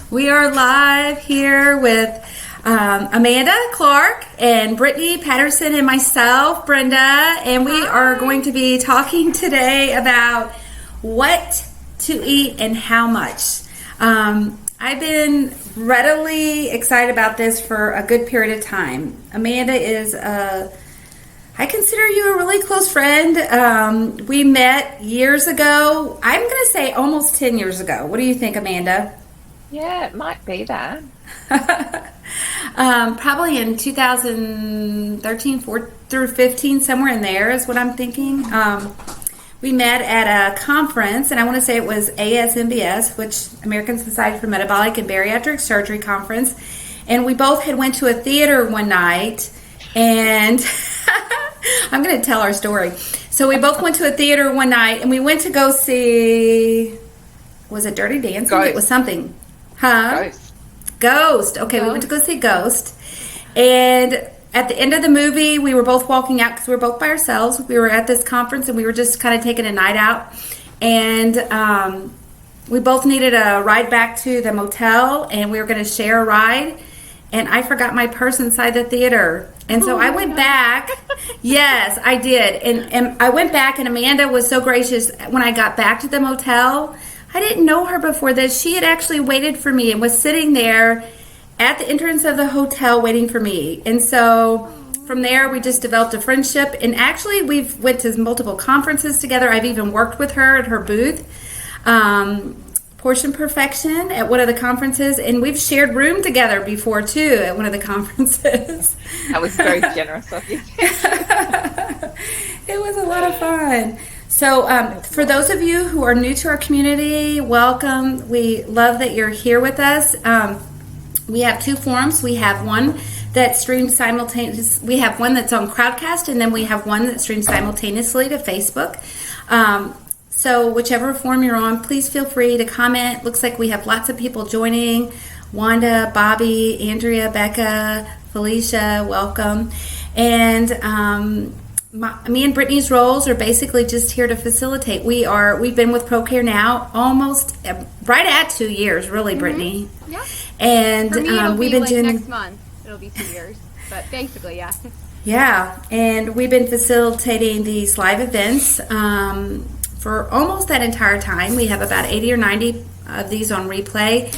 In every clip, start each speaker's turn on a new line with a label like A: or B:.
A: We are live here with Amanda Clark and Brittany Patterson and myself, Brenda, and we are going to be talking today about what to eat and how much. I've been readily excited about this for a good period of time. Amanda is I consider you a really close friend. We met years ago. I'm going to say almost 10 years ago. What do you think, Amanda?
B: Yeah, it might be that.
A: Probably in 2013 through 15, somewhere in there is what I'm thinking. We met at a conference, and I want to say it was ASMBS, which American Society for Metabolic and Bariatric Surgery Conference. And we both had went to a theater one night, and I'm going to tell our story. So we both went to a theater one night, and we went to go see, was it Dirty Dancing?
B: Ghost.
A: It was something. Huh?
B: Ghost.
A: Okay, we went to go see Ghost. And at the end of the movie, we were both walking out because we were both by ourselves. We were at this conference, and we were just kind of taking a night out. And we both needed a ride back to the motel, and we were going to share a ride. And I forgot my purse inside the theater. And so I went back. Yes, I did. And I went back, and Amanda was so gracious. When I got back to the motel, I didn't know her before this. She had actually waited for me and was sitting there at the entrance of the hotel waiting for me. And so from there, we just developed a friendship. And actually, we've went to multiple conferences together. I've even worked with her at her booth. Portion Perfection at one of the conferences, and we've shared room together before too at one of the conferences.
B: That was very generous of you.
A: It was a lot of fun. So for those of you who are new to our community, welcome. We love that you're here with us. We have two forums. We have one that streams simultaneously. We have one that's on Crowdcast, and then we have one that streams simultaneously to Facebook. So whichever forum you're on, please feel free to comment. Looks like we have lots of people joining. Wanda, Bobby, Andrea, Becca, Felicia, welcome. And me and Brittany's roles are basically just here to facilitate. We've been with ProCare now almost right at 2 years, really, Brittany.
C: Yeah.
A: And
C: for me, it'll
A: we've
C: be
A: been doing
C: next month. It'll be 2 years, but basically, yeah.
A: Yeah, and we've been facilitating these live events for almost that entire time. We have about 80 or 90 of these on replay.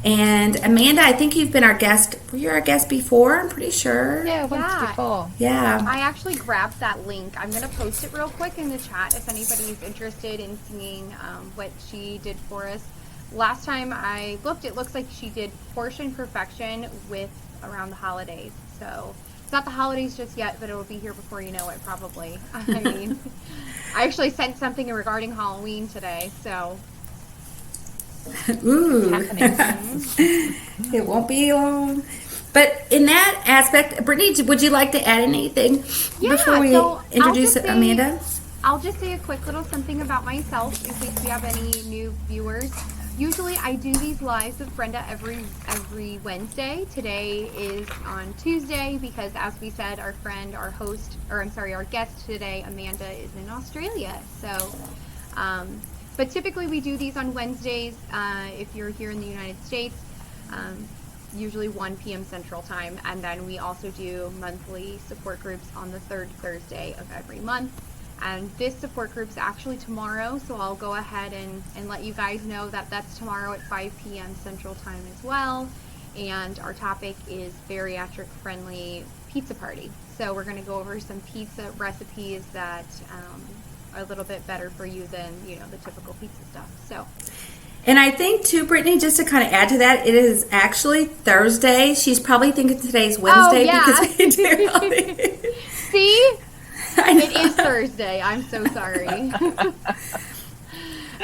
A: And Amanda, I think you've been our guest. Were you our guest before? I'm pretty sure.
B: Yeah, once before.
A: Yeah.
C: I actually grabbed that link. I'm going to post it real quick in the chat if anybody's interested in seeing what she did for us. Last time I looked, it looks like she did Portion Perfection with around the holidays. So it's not the holidays just yet, but it will be here before you know it, probably. I mean, I actually sent something regarding Halloween today, so.
A: Ooh. It won't be long. But in that aspect, Brittany, would you like to add anything before we introduce Amanda?
C: I'll just say a quick little something about myself in case we have any new viewers. Usually I do these lives with Brenda every Wednesday. Today is on Tuesday because, as we said, our guest today, Amanda, is in Australia. So, but typically we do these on Wednesdays if you're here in the United States, usually 1 p.m. Central Time. And then we also do monthly support groups on the third Thursday of every month. And this support group is actually tomorrow, so I'll go ahead and let you guys know that that's tomorrow at 5 p.m. Central Time as well. And our topic is bariatric friendly pizza party. So we're going to go over some pizza recipes that are a little bit better for you than, the typical pizza stuff. So.
A: And I think too, Brittany, just to kind of add to that, it is actually Thursday. She's probably thinking today's Wednesday because we do all these.
C: See? It is Thursday. I'm so sorry.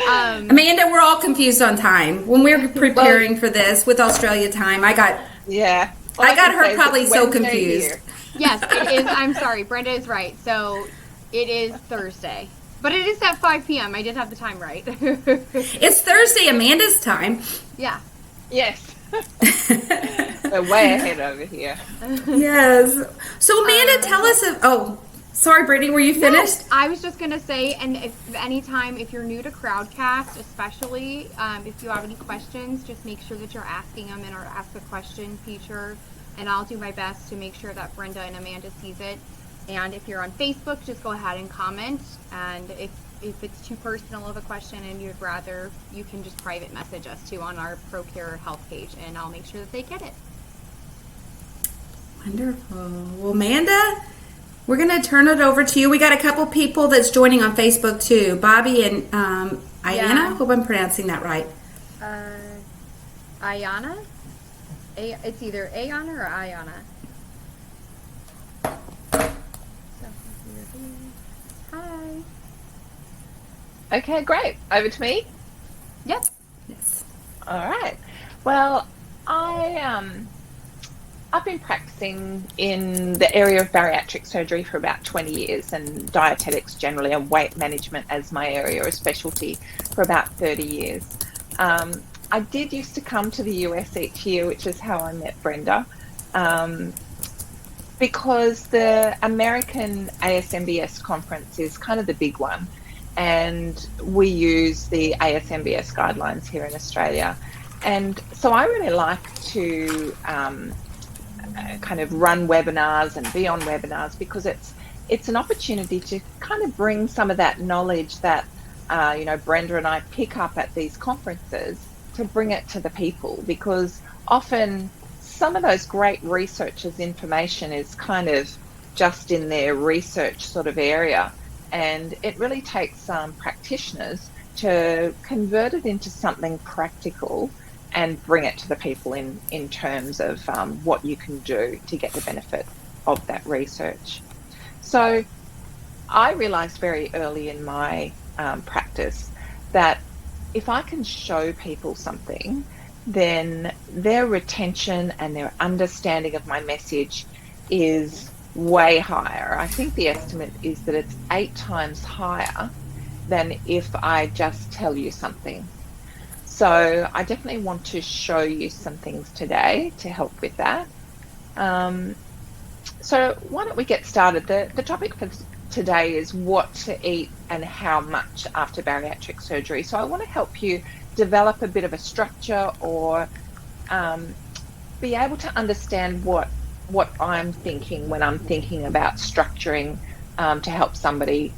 A: Amanda, we're all confused on time. When we're preparing for this with Australia time, I got her probably so confused.
C: Here. Yes, it is. I'm sorry. Brenda is right. So it is Thursday. But it is at 5 p.m. I did have the time right.
A: It's Thursday, Amanda's time.
C: Yeah.
B: Yes. We're way ahead over here.
A: Yes. So Amanda, tell us Sorry, Brittany, were you finished?
C: No, I was just gonna say, and if you're new to Crowdcast, especially if you have any questions, just make sure that you're asking them in our Ask a Question feature, and I'll do my best to make sure that Brenda and Amanda sees it. And if you're on Facebook, just go ahead and comment. And if it's too personal of a question and you'd rather, you can just private message us too on our ProCare health page, and I'll make sure that they get it.
A: Wonderful. Well, Amanda, we're going to turn it over to you. We got a couple people that's joining on Facebook too. Bobby and Ayana.
C: Yeah.
A: Hope I'm pronouncing that right.
C: Ayana? It's either Ayana or Ayana. Hi.
B: Okay, great. Over to me.
C: Yep.
A: Yes.
B: All right. Well, I've been practicing in the area of bariatric surgery for about 20 years and dietetics generally and weight management as my area of specialty for about 30 years. I did used to come to the US each year, which is how I met Brenda, because the American ASMBS conference is kind of the big one, and we use the ASMBS guidelines here in Australia. And so I really like to kind of run webinars and be on webinars because it's an opportunity to kind of bring some of that knowledge that Brenda and I pick up at these conferences to bring it to the people, because often some of those great researchers' information is kind of just in their research sort of area, and it really takes practitioners to convert it into something practical and bring it to the people in terms of what you can do to get the benefit of that research. So I realized very early in my practice that if I can show people something, then their retention and their understanding of my message is way higher. I think the estimate is that it's 8 times higher than if I just tell you something. So I definitely want to show you some things today to help with that. So why don't we get started? The topic for today is what to eat and how much after bariatric surgery. So I want to help you develop a bit of a structure, or be able to understand what I'm thinking when I'm thinking about structuring to help somebody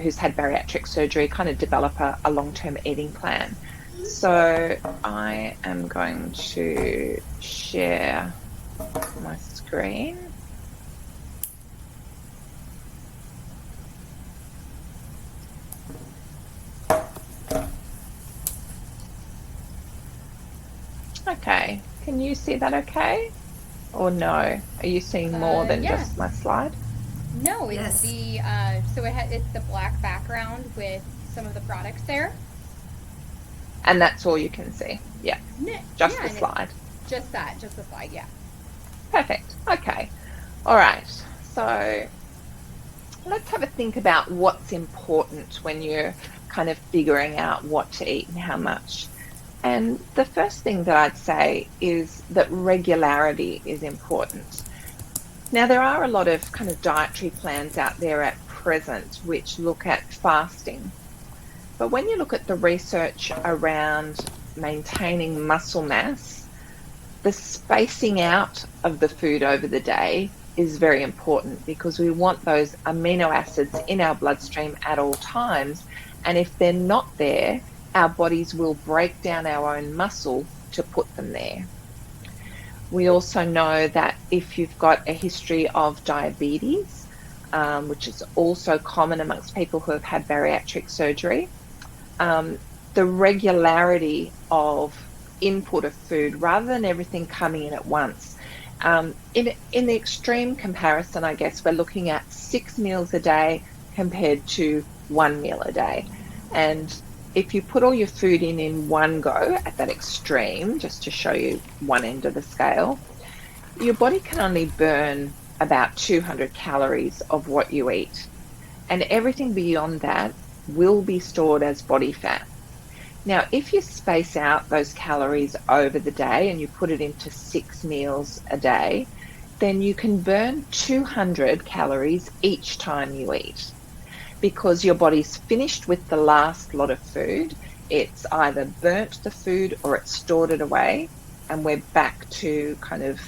B: who's had bariatric surgery kind of develop a long-term eating plan. So I am going to share my screen. Okay, can you see that okay? Or no? Are you seeing more than just my slide?
C: No, it's
A: Yes.
C: it's the black background with some of the products there.
B: And that's all you can see? Yeah, just the
C: and
B: slide.
C: Just the slide, yeah.
B: Perfect. Okay. All right. So let's have a think about what's important when you're kind of figuring out what to eat and how much. And the first thing that I'd say is that regularity is important. Now, there are a lot of kind of dietary plans out there at present which look at fasting. But when you look at the research around maintaining muscle mass, the spacing out of the food over the day is very important, because we want those amino acids in our bloodstream at all times. And if they're not there, our bodies will break down our own muscle to put them there. We also know that if you've got a history of diabetes, which is also common amongst people who have had bariatric surgery, the regularity of input of food rather than everything coming in at once. In the extreme comparison, I guess, we're looking at 6 meals a day compared to 1 meal a day. And if you put all your food in one go at that extreme, just to show you one end of the scale, your body can only burn about 200 calories of what you eat. And everything beyond that will be stored as body fat. Now, if you space out those calories over the day and you put it into 6 meals a day, then you can burn 200 calories each time you eat, because your body's finished with the last lot of food. It's either burnt the food or it's stored it away, and we're back to kind of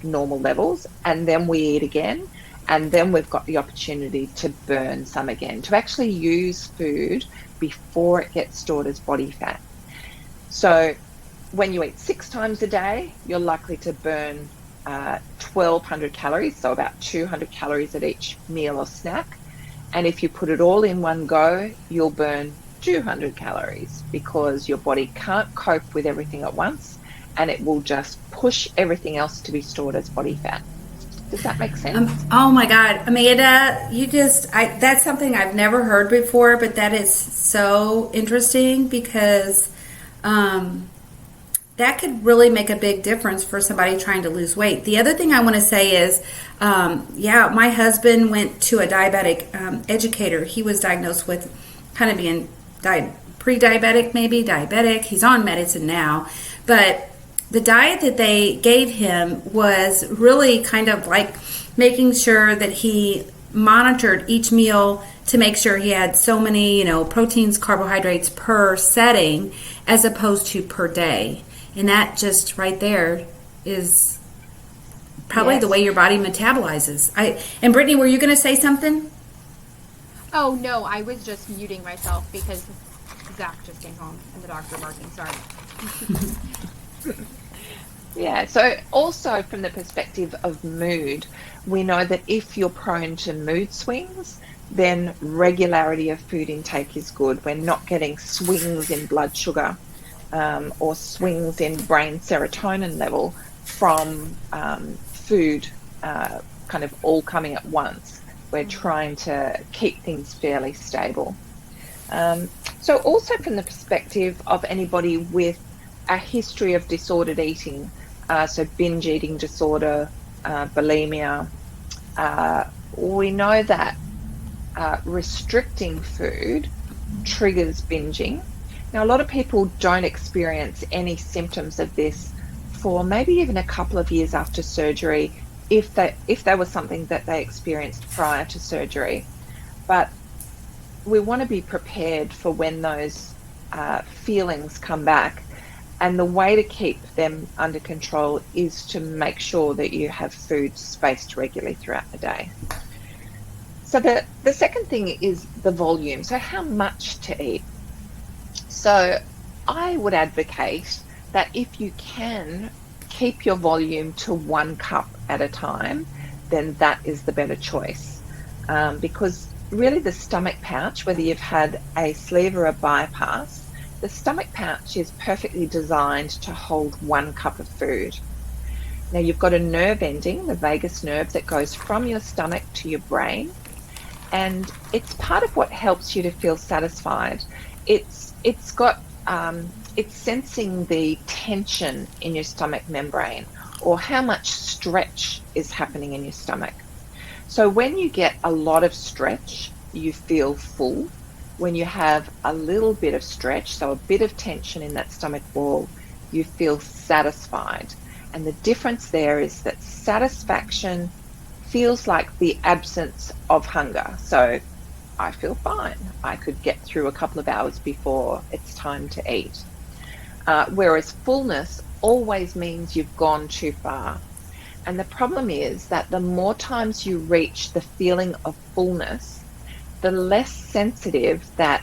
B: normal levels, and then we eat again, and then we've got the opportunity to burn some again, to actually use food before it gets stored as body fat. So when you eat 6 times a day, you're likely to burn 1,200 calories, so about 200 calories at each meal or snack. And if you put it all in one go, you'll burn 200 calories, because your body can't cope with everything at once, and it will just push everything else to be stored as body fat. Does that make sense?
A: Oh my God, Amanda, that's something I've never heard before, but that is so interesting, because that could really make a big difference for somebody trying to lose weight. The other thing I want to say is, my husband went to a diabetic educator. He was diagnosed with kind of being pre-diabetic, maybe diabetic. He's on medicine now, but the diet that they gave him was really kind of like making sure that he monitored each meal to make sure he had so many, proteins, carbohydrates per setting, as opposed to per day. And that just right there is probably the way your body metabolizes. And Brittany, were you going to say something?
C: Oh, no, I was just muting myself because Zach just came home and the dogs are barking. Sorry.
B: Yeah, so also from the perspective of mood, we know that if you're prone to mood swings, then regularity of food intake is good. We're not getting swings in blood sugar or swings in brain serotonin level from food kind of all coming at once. We're trying to keep things fairly stable. So also from the perspective of anybody with a history of disordered eating, so binge eating disorder, bulimia, we know that restricting food triggers binging. Now, a lot of people don't experience any symptoms of this for maybe even a couple of years after surgery, if there was something that they experienced prior to surgery. But we want to be prepared for when those feelings come back. And the way to keep them under control is to make sure that you have food spaced regularly throughout the day. So the second thing is the volume. So how much to eat? So I would advocate that if you can keep your volume to 1 cup at a time, then that is the better choice. Because really the stomach pouch, whether you've had a sleeve or a bypass, the stomach pouch is perfectly designed to hold 1 cup of food. Now you've got a nerve ending, the vagus nerve, that goes from your stomach to your brain, and it's part of what helps you to feel satisfied. It's sensing the tension in your stomach membrane, or how much stretch is happening in your stomach. So when you get a lot of stretch, you feel full. When you have a little bit of stretch, so a bit of tension in that stomach wall, you feel satisfied. And the difference there is that satisfaction feels like the absence of hunger. So I feel fine. I could get through a couple of hours before it's time to eat. Whereas fullness always means you've gone too far. And the problem is that the more times you reach the feeling of fullness, the less sensitive that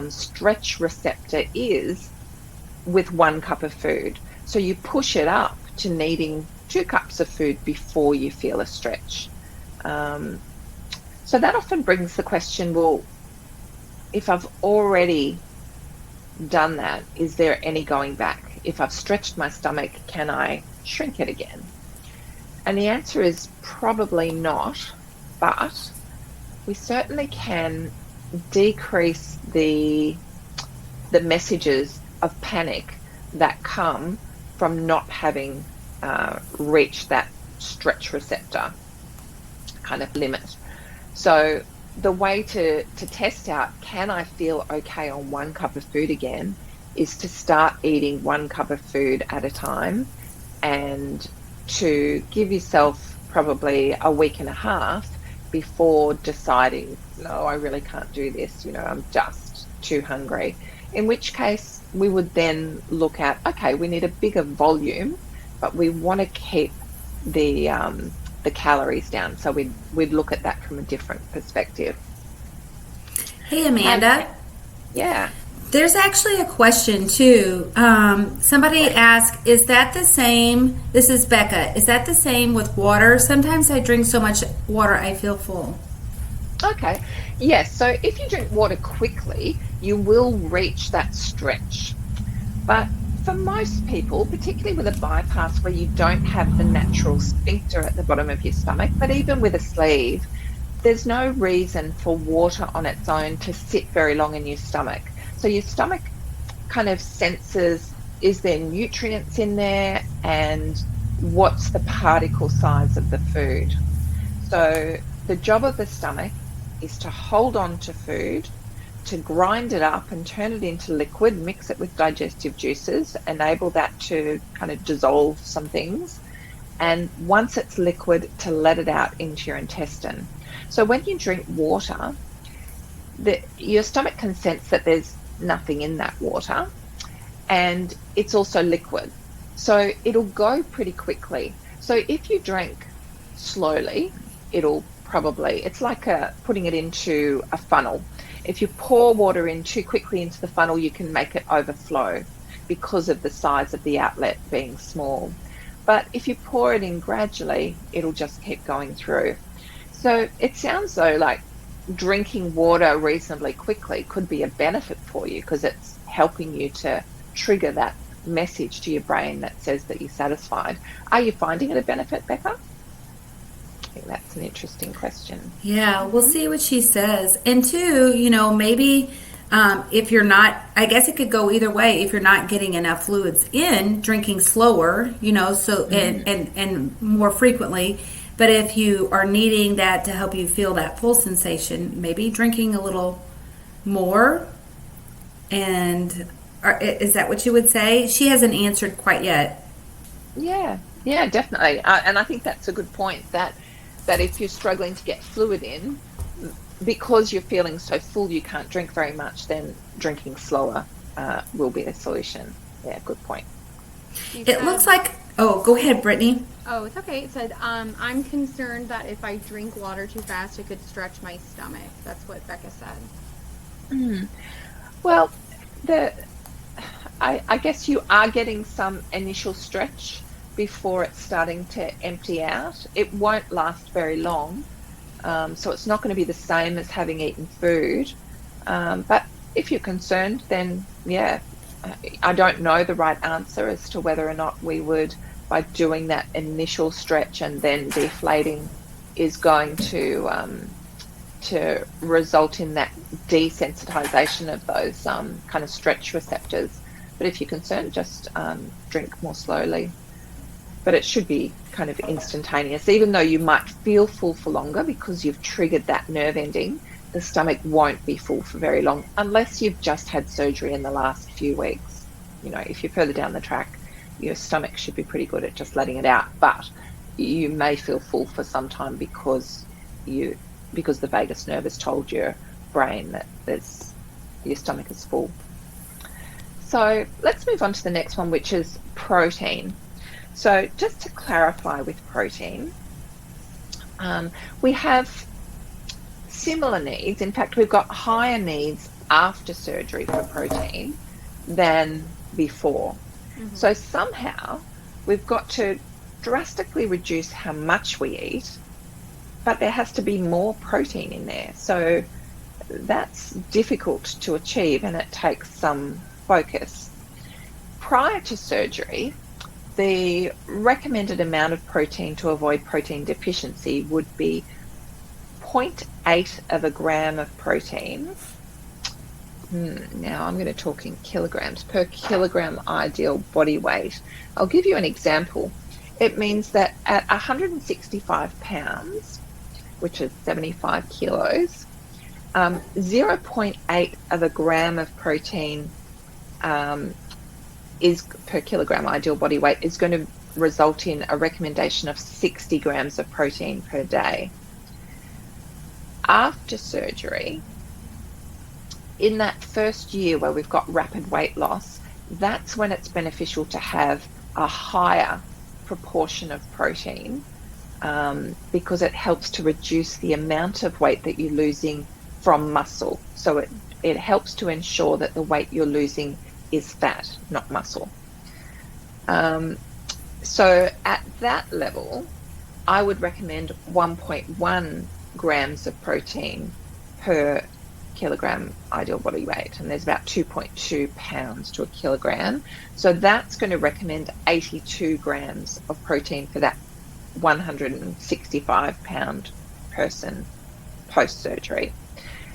B: stretch receptor is with 1 cup of food. So you push it up to needing 2 cups of food before you feel a stretch. So that often brings the question, well, if I've already done that, is there any going back? If I've stretched my stomach, can I shrink it again? And the answer is probably not, but we certainly can decrease the messages of panic that come from not having reached that stretch receptor kind of limit. So the way to test out, can I feel okay on 1 cup of food again, is to start eating 1 cup of food at a time and to give yourself probably a week and a half before deciding, no, I really can't do this, I'm just too hungry. In which case we would then look at, okay, we need a bigger volume, but we want to keep the calories down. So we'd look at that from a different perspective.
A: Hey, Amanda.
B: Yeah.
A: There's actually a question too. Somebody asked, is that the same? This is Becca. Is that the same with water? Sometimes I drink so much water I feel full.
B: Okay. Yes. So if you drink water quickly, you will reach that stretch. But for most people, particularly with a bypass where you don't have the natural sphincter at the bottom of your stomach, but even with a sleeve, there's no reason for water on its own to sit very long in your stomach. So your stomach kind of senses, is there nutrients in there, and what's the particle size of the food? So the job of the stomach is to hold on to food, to grind it up and turn it into liquid, mix it with digestive juices, enable that to kind of dissolve some things, and once it's liquid, to let it out into your intestine. So when you drink water, your stomach can sense that there's nothing in that water, and it's also liquid, so it'll go pretty quickly. So if you drink slowly, it's like putting it into a funnel. If you pour water in too quickly into the funnel, you can make it overflow because of the size of the outlet being small. But if you pour it in gradually, it'll just keep going through. So it sounds though like drinking water reasonably quickly could be a benefit for you, because it's helping you to trigger that message to your brain that says that you're satisfied. Are you finding it a benefit, Becca? I think that's an interesting question.
A: Yeah, we'll see what she says. And two, maybe if you're not, I guess it could go either way. If you're not getting enough fluids in, drinking slower, and more frequently. But if you are needing that to help you feel that full sensation, maybe drinking a little more. And is that what you would say? She hasn't answered quite yet.
B: Yeah, definitely. And I think that's a good point, that if you're struggling to get fluid in, because you're feeling so full you can't drink very much, then drinking slower will be the solution. Yeah, good point.
A: It looks like, go ahead, Brittany.
C: Oh, it's okay. It said, I'm concerned that if I drink water too fast, it could stretch my stomach. That's what Becca said.
B: Well, I guess you are getting some initial stretch before it's starting to empty out. It won't last very long, so it's not going to be the same as having eaten food. But if you're concerned, then yeah, I don't know the right answer as to whether or not we would, by doing that initial stretch and then deflating, is going to result in that desensitization of those kind of stretch receptors. But if you're concerned, just drink more slowly. But it should be kind of instantaneous. Even though you might feel full for longer because you've triggered that nerve ending, the stomach won't be full for very long unless you've just had surgery in the last few weeks. If you're further down the track, your stomach should be pretty good at just letting it out. But you may feel full for some time because the vagus nerve has told your brain that your stomach is full. So let's move on to the next one, which is protein. So just to clarify with protein, we have similar needs. In fact, we've got higher needs after surgery for protein than before. Mm-hmm. So somehow we've got to drastically reduce how much we eat, but there has to be more protein in there. So that's difficult to achieve, and it takes some focus. Prior to surgery, the recommended amount of protein to avoid protein deficiency would be 0.8 of a gram of protein. Now I'm going to talk in kilograms per kilogram ideal body weight. I'll give you an example. It means that at 165 pounds, which is 75 kilos, 0.8 of a gram of protein is per kilogram ideal body weight is going to result in a recommendation of 60 grams of protein per day. After surgery, in that first year where we've got rapid weight loss, that's when it's beneficial to have a higher proportion of protein, because it helps to reduce the amount of weight that you're losing from muscle. So it helps to ensure that the weight you're losing is fat, not muscle. So at that level, I would recommend 1.1 grams of protein per kilogram ideal body weight, and there's about 2.2 pounds to a kilogram. So that's going to recommend 82 grams of protein for that 165 pound person post-surgery.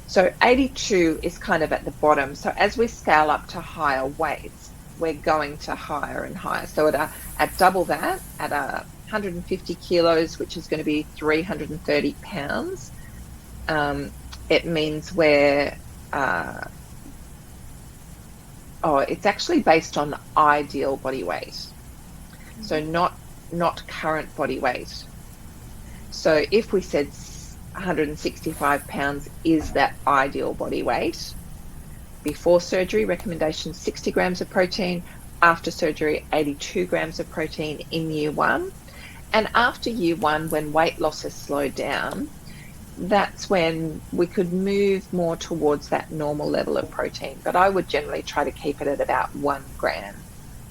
B: So 82 is kind of at the bottom. So as we scale up to higher weights, we're going to higher and higher. So at double that, at 150 kilos, which is going to be 330 pounds, it means we're, it's actually based on ideal body weight. So not current body weight. So if we said 165 pounds is that ideal body weight, before surgery, recommendation 60 grams of protein, after surgery, 82 grams of protein in year one. And after year one, when weight loss has slowed down, that's when we could move more towards that normal level of protein. But I would generally try to keep it at about 1 gram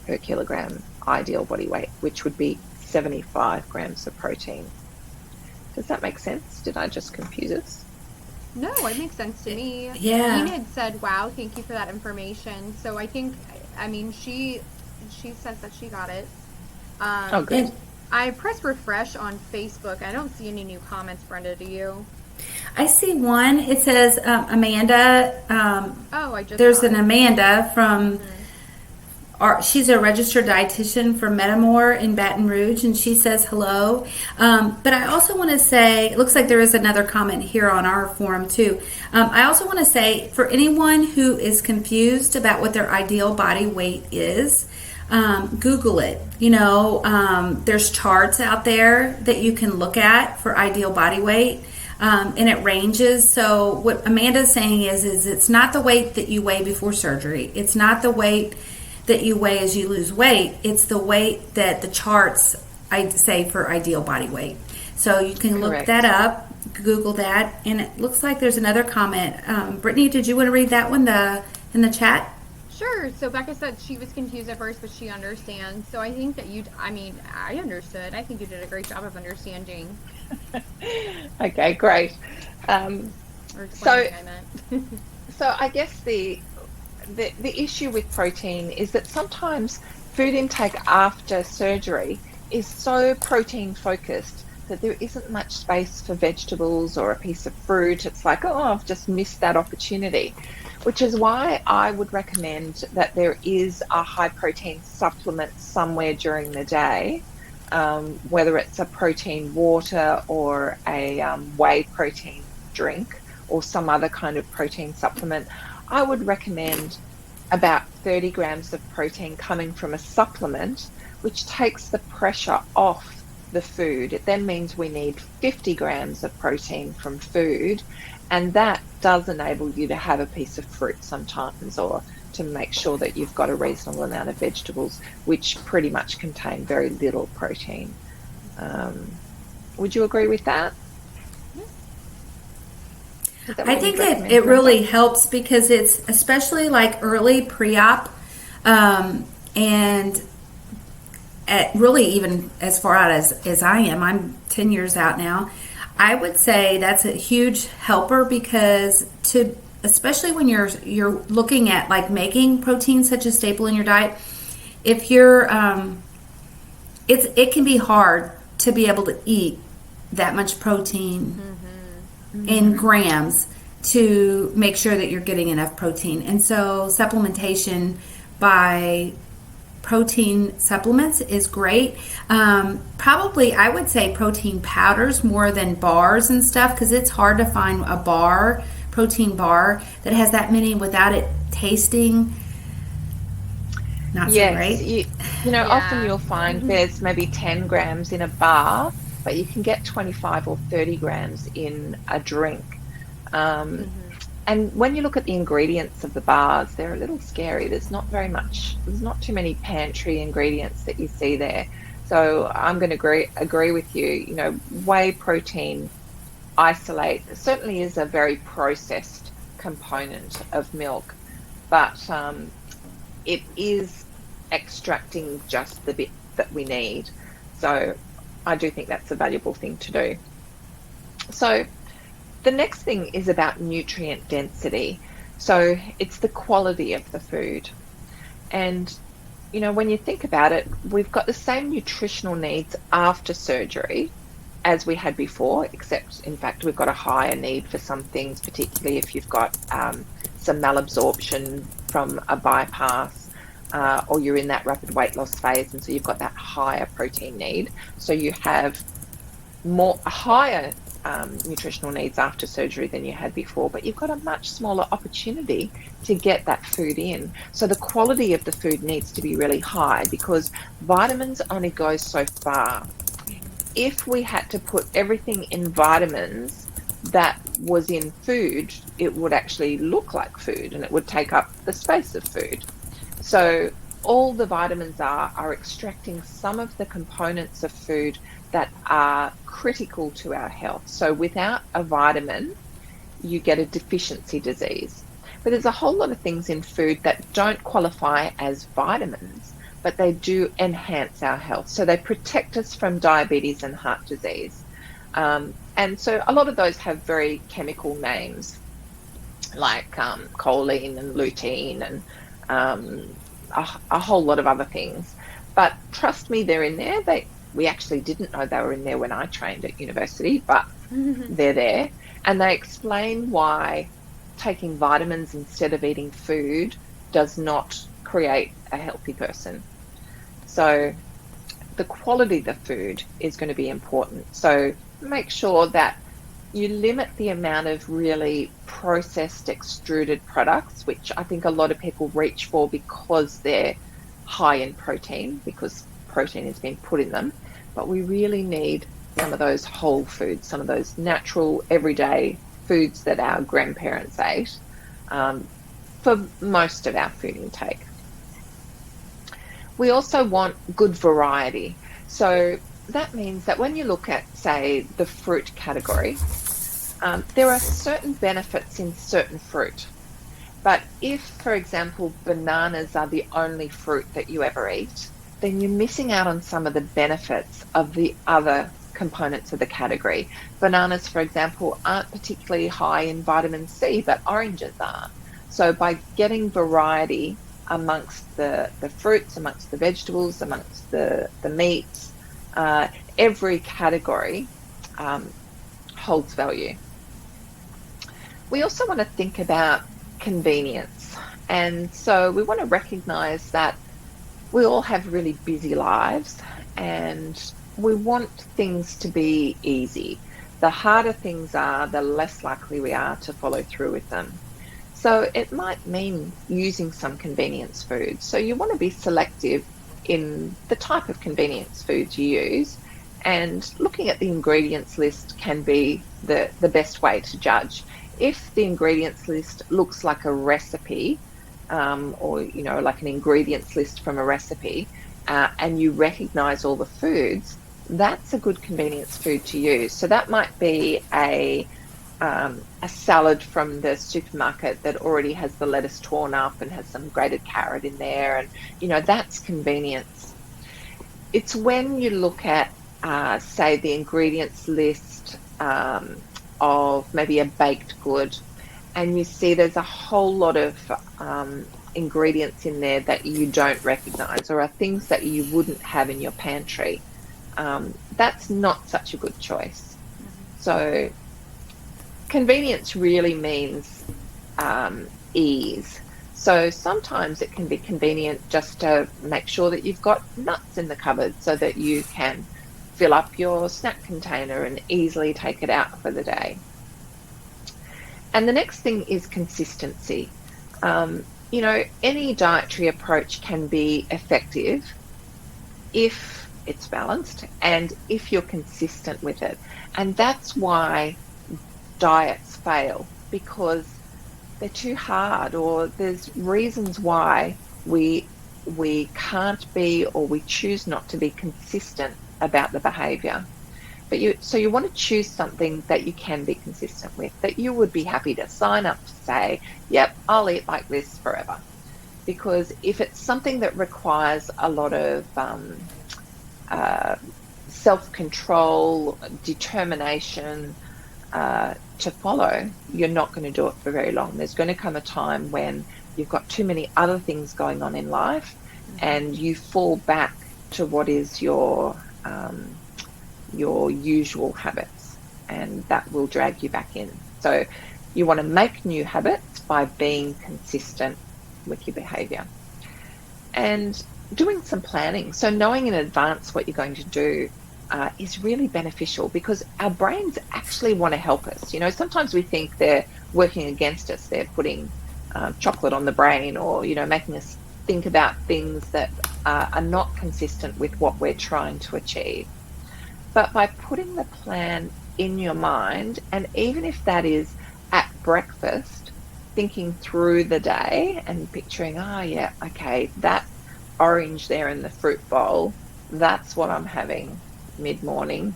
B: per kilogram ideal body weight, which would be 75 grams of protein. Does that make sense? Did I just confuse us?
C: No, it makes sense to me.
A: Yeah.
C: Enid said, wow, thank you for that information. So I think, she says that she got it.
B: Oh, good.
C: I pressed refresh on Facebook. I don't see any new comments, Brenda, do you?
A: I see one. It says Amanda. There's an Amanda from... she's a registered dietitian for Metamore in Baton Rouge, and she says hello. But I also want to say, it looks like there is another comment here on our forum too. I also want to say, for anyone who is confused about what their ideal body weight is, Google it. There's charts out there that you can look at for ideal body weight, and it ranges. So what Amanda's saying is it's not the weight that you weigh before surgery. It's not the weight that you weigh as you lose weight. It's the weight that the charts say for ideal body weight. So you can look that up, Google that, and it looks like there's another comment. Brittany, did you want to read that one in the chat?
C: Sure. So Becca said she was confused at first, but she understands. So I think that I understood. I think you did a great job of understanding.
B: Okay, great.
C: Or explaining, I meant.
B: So I guess the issue with protein is that sometimes food intake after surgery is so protein focused that there isn't much space for vegetables or a piece of fruit. It's like, I've just missed that opportunity, which is why I would recommend that there is a high protein supplement somewhere during the day, whether it's a protein water or a whey protein drink or some other kind of protein supplement. I would recommend about 30 grams of protein coming from a supplement, which takes the pressure off the food. It then means we need 50 grams of protein from food, and that does enable you to have a piece of fruit sometimes, or to make sure that you've got a reasonable amount of vegetables, which pretty much contain very little protein. Would you agree with that?
A: I think that it really helps because it's especially like early pre-op, and really even as far out as I am, I'm 10 years out now. I would say that's a huge helper because especially when you're looking at like making protein such a staple in your diet, if you're it can be hard to be able to eat that much protein in grams to make sure that you're getting enough protein. And so supplementation by protein supplements is great. Probably I would say protein powders more than bars and stuff, because it's hard to find a protein bar that has that many without it tasting not so
B: Yes,
A: great.
B: you know, often
C: Yeah.
B: you'll find there's maybe 10 grams in a bar, but you can get 25 or 30 grams in a drink. Um, and when you look at the ingredients of the bars, they're a little scary. There's not too many pantry ingredients that you see there. So I'm going to agree with you. You know, whey protein isolate certainly is a very processed component of milk, but it is extracting just the bit that we need. So I do think that's a valuable thing to do. So the next thing is about nutrient density. So it's the quality of the food. And, you know, when you think about it, we've got the same nutritional needs after surgery as we had before, except in fact, we've got a higher need for some things, particularly if you've got some malabsorption from a bypass, or you're in that rapid weight loss phase. And so you've got that higher protein need. So you have higher nutritional needs after surgery than you had before, but you've got a much smaller opportunity to get that food in. So the quality of the food needs to be really high, because vitamins only go so far. If we had to put everything in vitamins that was in food, it would actually look like food and it would take up the space of food. So all the vitamins are extracting some of the components of food that are critical to our health. So without a vitamin, you get a deficiency disease. But there's a whole lot of things in food that don't qualify as vitamins, but they do enhance our health. So they protect us from diabetes and heart disease. And so a lot of those have very chemical names, like choline and lutein and a whole lot of other things. But trust me, they're in there. We actually didn't know they were in there when I trained at university, but they're there. And they explain why taking vitamins instead of eating food does not create a healthy person. So the quality of the food is going to be important. So make sure that you limit the amount of really processed extruded products, which I think a lot of people reach for because they're high in protein, because protein has been put in them. But we really need some of those whole foods, some of those natural, everyday foods that our grandparents ate for most of our food intake. We also want good variety. So that means that when you look at, say, the fruit category, there are certain benefits in certain fruit. But if, for example, bananas are the only fruit that you ever eat, then you're missing out on some of the benefits of the other components of the category. Bananas, for example, aren't particularly high in vitamin C, but oranges are. So by getting variety amongst the fruits, amongst the vegetables, amongst the meats, every category holds value. We also want to think about convenience. And so we want to recognize that we all have really busy lives and we want things to be easy. The harder things are, the less likely we are to follow through with them. So it might mean using some convenience foods. So you want to be selective in the type of convenience foods you use, and looking at the ingredients list can be the best way to judge. If the ingredients list looks like a recipe, or like an ingredients list from a recipe, and you recognize all the foods, that's a good convenience food to use. So that might be a salad from the supermarket that already has the lettuce torn up and has some grated carrot in there, and that's convenience. It's when you look at say the ingredients list of maybe a baked good, and you see there's a whole lot of ingredients in there that you don't recognize or are things that you wouldn't have in your pantry. That's not such a good choice. So convenience really means ease. So sometimes it can be convenient just to make sure that you've got nuts in the cupboard so that you can fill up your snack container and easily take it out for the day. And the next thing is consistency. you know, any dietary approach can be effective if it's balanced and if you're consistent with it. And that's why diets fail, because they're too hard, or there's reasons why we can't be, or we choose not to be consistent about the behavior. But you want to choose something that you can be consistent with, that you would be happy to sign up to say, yep, I'll eat like this forever. Because if it's something that requires a lot of self-control, determination to follow, you're not going to do it for very long. There's going to come a time when you've got too many other things going on in life, and you fall back to what is your usual habits, and that will drag you back in. So you want to make new habits by being consistent with your behavior and doing some planning. So knowing in advance what you're going to do is really beneficial, because our brains actually want to help us. You know, sometimes we think they're working against us. They're putting chocolate on the brain, or, you know, making us think about things that are not consistent with what we're trying to achieve. But by putting the plan in your mind, and even if that is at breakfast, thinking through the day and picturing, oh yeah, okay, that orange there in the fruit bowl, that's what I'm having mid-morning,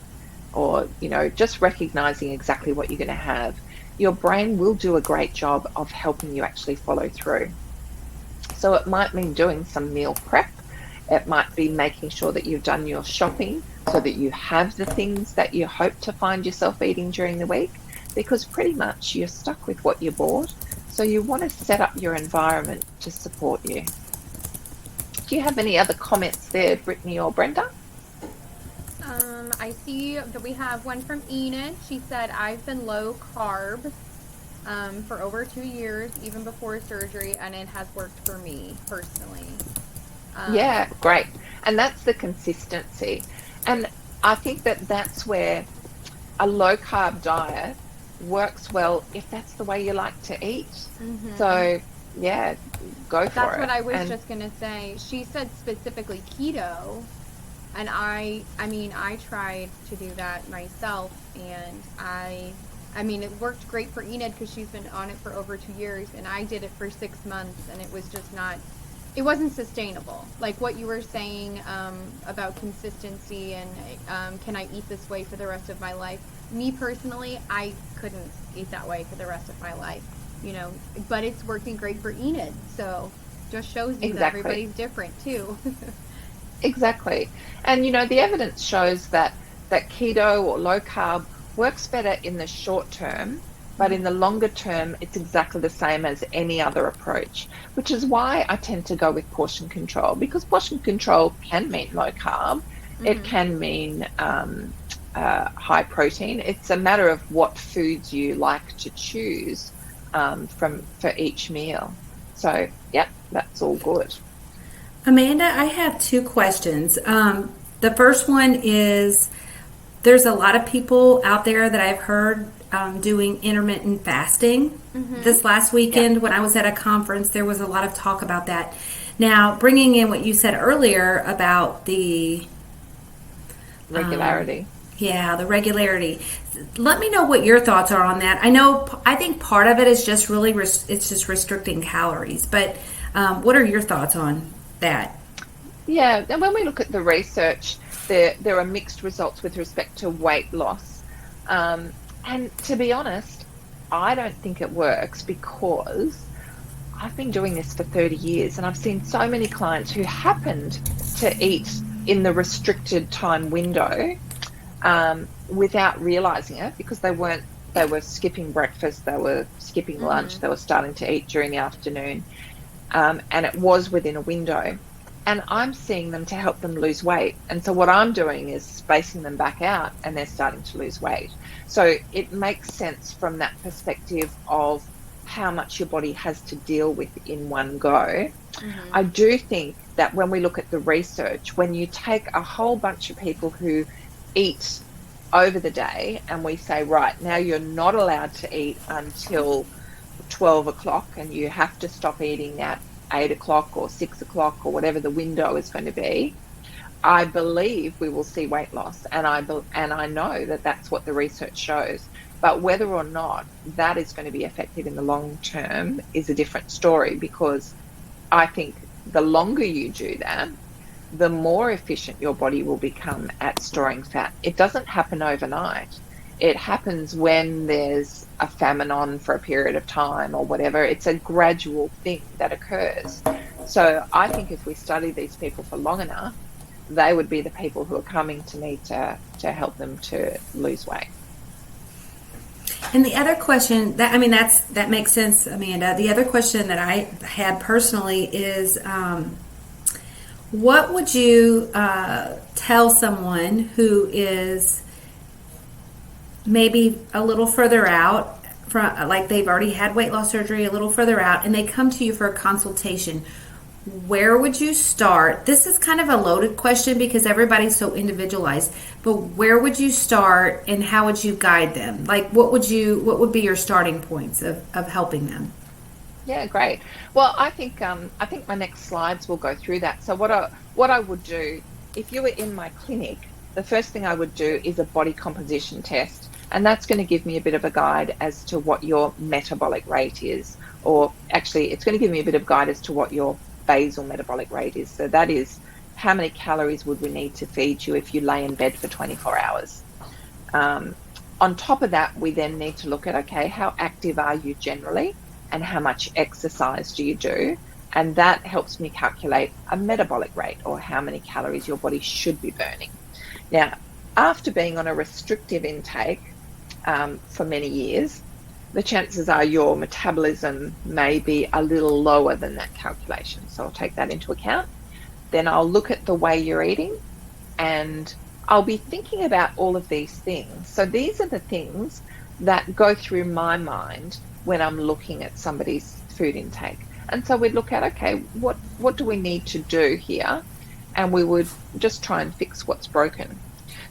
B: or, you know, just recognizing exactly what you're going to have, your brain will do a great job of helping you actually follow through. So it might mean doing some meal prep. It might be making sure that you've done your shopping so that you have the things that you hope to find yourself eating during the week, because pretty much you're stuck with what you bought. So you want to set up your environment to support you. Do you have any other comments there, Brittany or Brenda?
C: I see that we have one from Enid. She said, I've been low carb for over 2 years, even before surgery, and it has worked for me personally.
B: Yeah, great. And that's the consistency. And I think that that's where a low carb diet works well if that's the way you like to eat. Mm-hmm. So yeah, go for it.
C: That's what I was just going to say. She said specifically keto. And I mean, I tried to do that myself, and I mean, it worked great for Enid because she's been on it for over 2 years, and I did it for 6 months, and it was just not, it wasn't sustainable. Like what you were saying about consistency and can I eat this way for the rest of my life? Me personally, I couldn't eat that way for the rest of my life, you know, but it's working great for Enid. So just shows you that everybody's different too.
B: Exactly. And, you know, the evidence shows that keto or low carb works better in the short term, but in the longer term, it's exactly the same as any other approach, which is why I tend to go with portion control, because portion control can mean low carb. Mm-hmm. It can mean high protein. It's a matter of what foods you like to choose for each meal. So, yep, that's all good.
A: Amanda, I have 2 questions. The first one is, there's a lot of people out there that I've heard doing intermittent fasting. Mm-hmm. This last weekend when I was at a conference, there was a lot of talk about that. Now, bringing in what you said earlier about the
B: regularity.
A: The regularity. Let me know what your thoughts are on that. I think part of it is just really it's just restricting calories, but what are your thoughts on that?
B: Yeah, and when we look at the research, there are mixed results with respect to weight loss. And to be honest, I don't think it works, because I've been doing this for 30 years and I've seen so many clients who happened to eat in the restricted time window without realizing it, because they were skipping breakfast, they were skipping lunch, they were starting to eat during the afternoon. And it was within a window, and I'm seeing them to help them lose weight. And so what I'm doing is spacing them back out, and they're starting to lose weight. So it makes sense from that perspective of how much your body has to deal with in one go. Mm-hmm. I do think that when we look at the research, when you take a whole bunch of people who eat over the day and we say, right, now you're not allowed to eat until 12 o'clock and you have to stop eating at 8 o'clock or 6 o'clock or whatever the window is going to be, I believe we will see weight loss, and I know that that's what the research shows. But whether or not that is going to be effective in the long term is a different story, because I think the longer you do that, the more efficient your body will become at storing fat. It doesn't happen overnight. It happens when there's a famine on for a period of time or whatever. It's a gradual thing that occurs. So I think if we study these people for long enough, they would be the people who are coming to me to help them to lose weight.
A: And the other question that makes sense, Amanda. The other question that I had personally is, what would you tell someone who is maybe a little further out, from like they've already had weight loss surgery, a little further out, and they come to you for a consultation? Where would you start? This is kind of a loaded question because everybody's so individualized, but where would you start and how would you guide them? Like what would be your starting points of helping them?
B: Yeah, great. Well, I think my next slides will go through that. So what I would do, if you were in my clinic, the first thing I would do is a body composition test, and that's going to give me a bit of a guide as to what your metabolic rate is, or actually it's going to give me a bit of guide as to what your basal metabolic rate is. So that is, how many calories would we need to feed you if you lay in bed for 24 hours? On top of that, we then need to look at, okay, how active are you generally and how much exercise do you do? And that helps me calculate a metabolic rate, or how many calories your body should be burning. Now, after being on a restrictive intake for many years, the chances are your metabolism may be a little lower than that calculation. So I'll take that into account. Then I'll look at the way you're eating, and I'll be thinking about all of these things. So these are the things that go through my mind when I'm looking at somebody's food intake. And so we'd look at, okay, what do we need to do here? And we would just try and fix what's broken.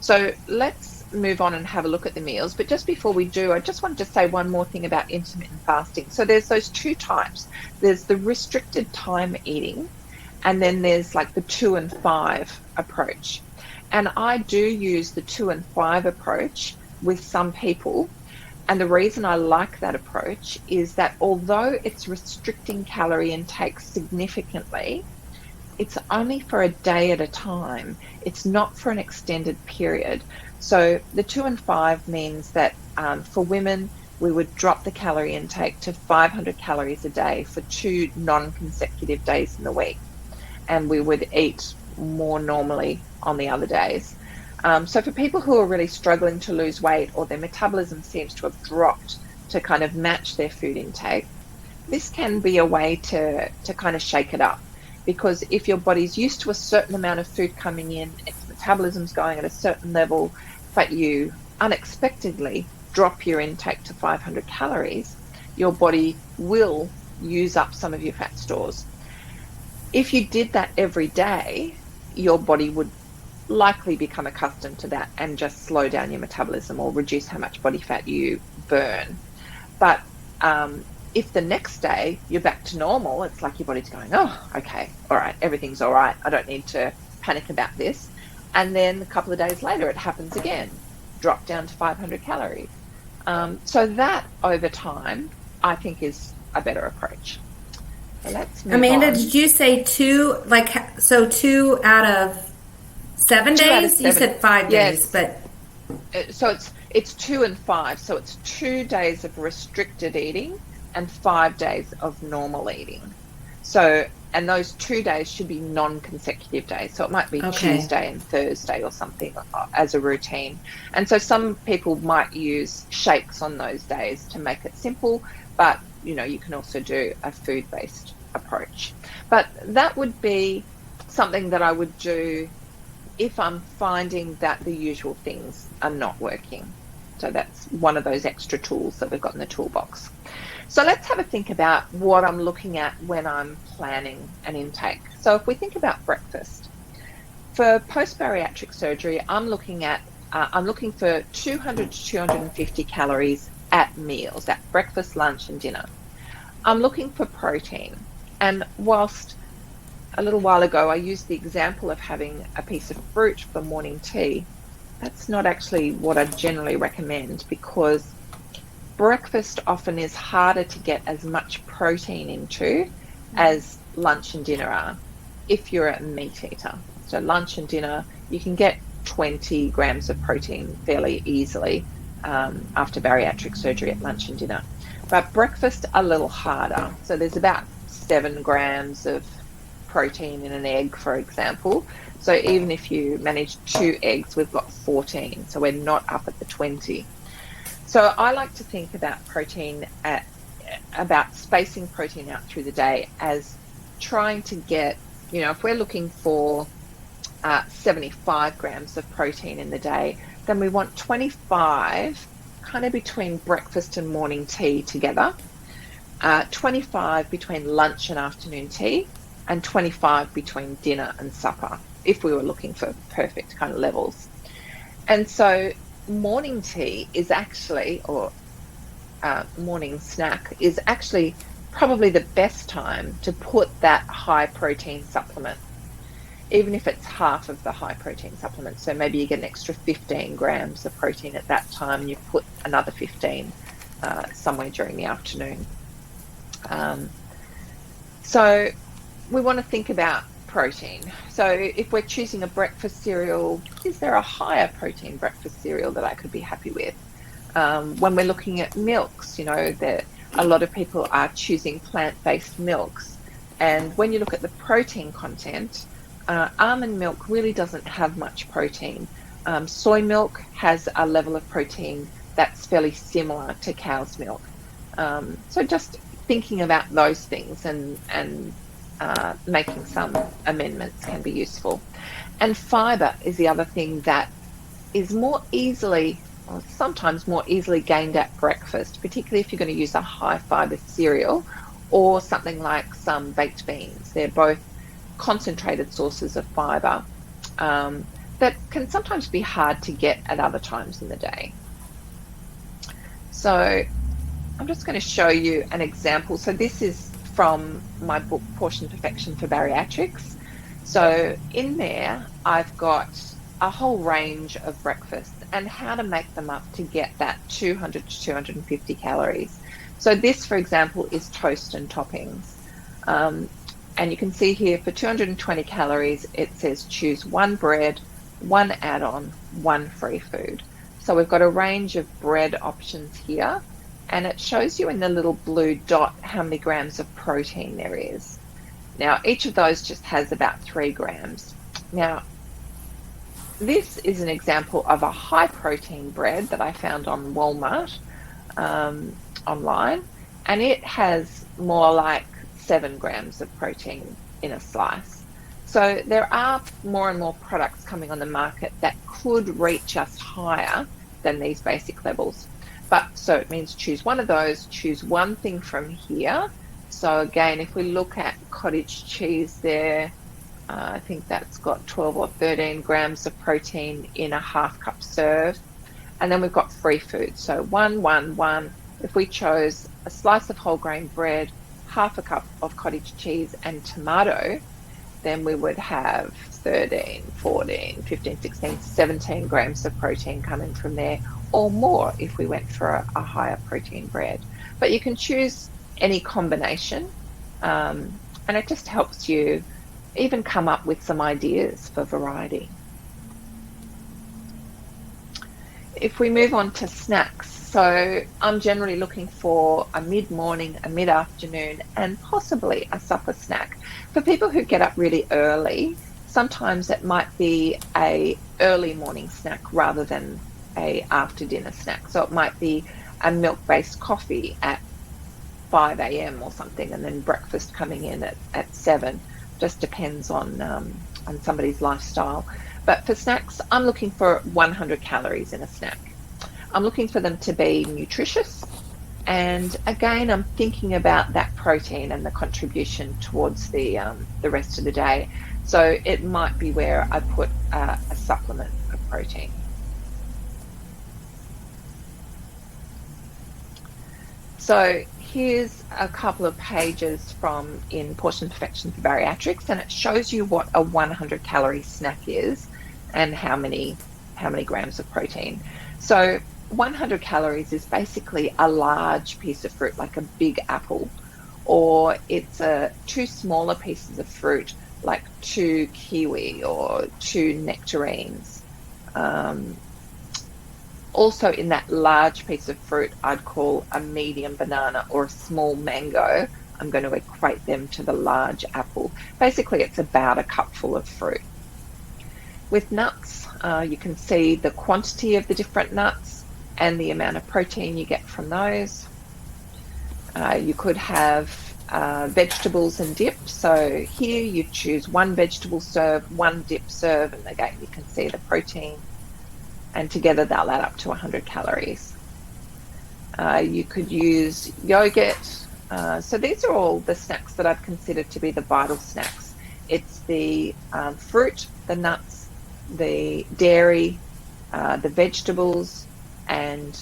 B: So let's move on and have a look at the meals. But just before we do, I just wanted to say one more thing about intermittent fasting. So there's those two types. There's the restricted time eating, and then there's like the 2 and 5 approach. And I do use the 2 and 5 approach with some people. And the reason I like that approach is that although it's restricting calorie intake significantly, it's only for a day at a time. It's not for an extended period. So the 2 and 5 means that for women, we would drop the calorie intake to 500 calories a day for 2 non-consecutive days in the week. And we would eat more normally on the other days. So for people who are really struggling to lose weight, or their metabolism seems to have dropped to kind of match their food intake, this can be a way to kind of shake it up. Because if your body's used to a certain amount of food coming in, its metabolism's going at a certain level, but you unexpectedly drop your intake to 500 calories, your body will use up some of your fat stores. If you did that every day, your body would likely become accustomed to that and just slow down your metabolism or reduce how much body fat you burn. But if the next day you're back to normal, it's like your body's going, oh, okay, all right, everything's all right. I don't need to panic about this. And then a couple of days later, it happens again, drop down to 500 calories. So that over time, I think is a better approach. So let's move
A: Amanda,
B: on.
A: did you say 2 out of 7 days? You said 5 days, but
B: so it's 2 and 5. So it's 2 days of restricted eating and 5 days of normal eating. So, and those 2 days should be non-consecutive days. So it might be Tuesday and Thursday or something as a routine. And so some people might use shakes on those days to make it simple, but you know, you can also do a food-based approach. But that would be something that I would do if I'm finding that the usual things are not working. So that's one of those extra tools that we've got in the toolbox. So let's have a think about what I'm looking at when I'm planning an intake. So if we think about breakfast, for post-bariatric surgery, I'm looking for 200 to 250 calories at meals, at breakfast, lunch and dinner. I'm looking for protein. And whilst a little while ago I used the example of having a piece of fruit for morning tea, that's not actually what I generally recommend, because breakfast often is harder to get as much protein into as lunch and dinner are if you're a meat eater. So lunch and dinner, you can get 20 grams of protein fairly easily after bariatric surgery at lunch and dinner. But breakfast, a little harder. So there's about 7 grams of protein in an egg, for example. So even if you manage 2 eggs, we've got 14. So we're not up at the 20. So I like to think about protein about spacing protein out through the day as trying to get, if we're looking for 75 grams of protein in the day, then we want 25 kind of between breakfast and morning tea together, 25 between lunch and afternoon tea, and 25 between dinner and supper, if we were looking for perfect kind of levels. And so morning tea is actually, or morning snack is actually probably the best time to put that high protein supplement, even if it's half of the high protein supplement. So maybe you get an extra 15 grams of protein at that time, and you put another 15 somewhere during the afternoon. So we want to think about protein. So if we're choosing a breakfast cereal, is there a higher protein breakfast cereal that I could be happy with? When we're looking at milks, that a lot of people are choosing plant-based milks. And when you look at the protein content, almond milk really doesn't have much protein. Soy milk has a level of protein that's fairly similar to cow's milk. So just thinking about those things and making some amendments can be useful. And fibre is the other thing that is more easily, or sometimes more easily gained at breakfast, particularly if you're going to use a high fibre cereal or something like some baked beans. They're both concentrated sources of fibre that can sometimes be hard to get at other times in the day. So I'm just going to show you an example. So this is from my book, Portion Perfection for Bariatrics. So in there, I've got a whole range of breakfasts and how to make them up to get that 200 to 250 calories. So this, for example, is toast and toppings. And you can see here for 220 calories, it says choose 1 bread, 1 add-on, 1 free food. So we've got a range of bread options here, and it shows you in the little blue dot how many grams of protein there is. Now, each of those just has about 3 grams. Now, this is an example of a high protein bread that I found on Walmart online, and it has more like 7 grams of protein in a slice. So there are more and more products coming on the market that could reach us higher than these basic levels. But so it means choose one of those, choose one thing from here. So again, if we look at cottage cheese there, I think that's got 12 or 13 grams of protein in a half cup serve. And then we've got free food. So 1, 1, 1. If we chose a slice of whole grain bread, half a cup of cottage cheese and tomato, then we would have 13, 14, 15, 16, 17 grams of protein coming from there, or more if we went for a higher protein bread. But you can choose any combination, and it just helps you even come up with some ideas for variety. If we move on to snacks, so I'm generally looking for a mid-morning, a mid-afternoon, and possibly a supper snack. For people who get up really early, sometimes it might be a early morning snack rather than a after dinner snack. So it might be a milk-based coffee at 5 a.m. or something, and then breakfast coming in at 7. Just depends on somebody's lifestyle. But for snacks, I'm looking for 100 calories in a snack. I'm looking for them to be nutritious. And again, I'm thinking about that protein and the contribution towards the rest of the day. So it might be where I put a supplement of protein. So here's a couple of pages from in Portion Perfection for Bariatrics, and it shows you what a 100 calorie snack is and how many grams of protein. So 100 calories is basically a large piece of fruit, like a big apple, or it's two smaller pieces of fruit, like 2 kiwi or 2 nectarines. Also in that large piece of fruit, I'd call a medium banana or a small mango. I'm going to equate them to the large apple. Basically, it's about a cupful of fruit. With nuts, you can see the quantity of the different nuts and the amount of protein you get from those. You could have vegetables and dip. So here you choose 1 vegetable serve, 1 dip serve, and again you can see the protein. And together they'll add up to 100 calories. You could use yogurt. So these are all the snacks that I've considered to be the vital snacks. It's the fruit, the nuts, the dairy, the vegetables, and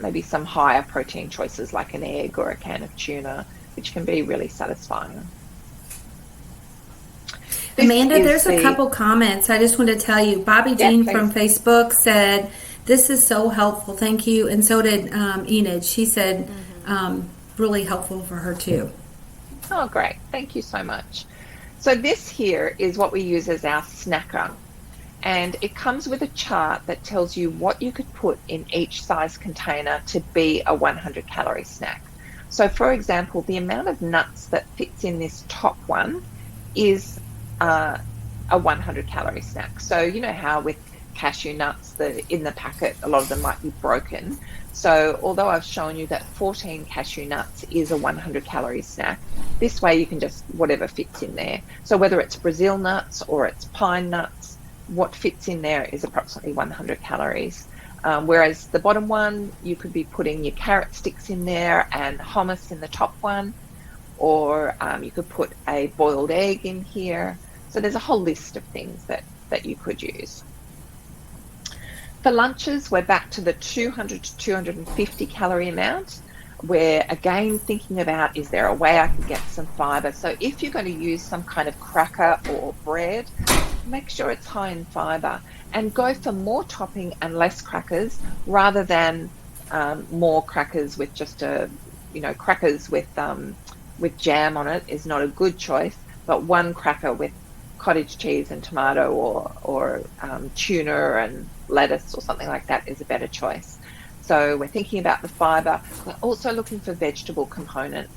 B: maybe some higher protein choices like an egg or a can of tuna, which can be really satisfying.
A: Amanda, there's a couple comments. I just want to tell you. Bobby Jean from Facebook said, "This is so helpful. Thank you." And so did Enid. She said, really helpful for her too.
B: Oh, great. Thank you so much. So this here is what we use as our snacker. And it comes with a chart that tells you what you could put in each size container to be a 100 calorie snack. So for example, the amount of nuts that fits in this top one is a 100 calorie snack. So you know how with cashew nuts, in the packet, a lot of them might be broken. So although I've shown you that 14 cashew nuts is a 100 calorie snack, this way you can just, whatever fits in there. So whether it's Brazil nuts or it's pine nuts, what fits in there is approximately 100 calories. Whereas the bottom one, you could be putting your carrot sticks in there and hummus in the top one, or you could put a boiled egg in here. So there's a whole list of things that you could use. For lunches, we're back to the 200 to 250 calorie amount. We're again thinking about, is there a way I can get some fiber? So if you're going to use some kind of cracker or bread, make sure it's high in fiber and go for more topping and less crackers rather than more crackers with just crackers with jam on it is not a good choice, but 1 cracker with cottage cheese and tomato or tuna and lettuce or something like that is a better choice. So we're thinking about the fiber. We're also looking for vegetable component.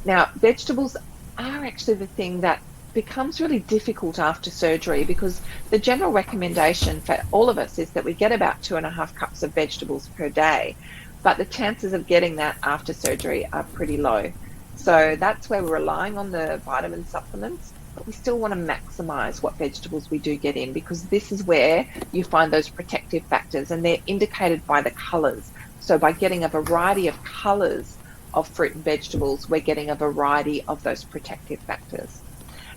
B: Now, vegetables are actually the thing that becomes really difficult after surgery, because the general recommendation for all of us is that we get about 2.5 cups of vegetables per day, but the chances of getting that after surgery are pretty low. So that's where we're relying on the vitamin supplements, but we still want to maximize what vegetables we do get in, because this is where you find those protective factors, and they're indicated by the colors. So by getting a variety of colors of fruit and vegetables, we're getting a variety of those protective factors.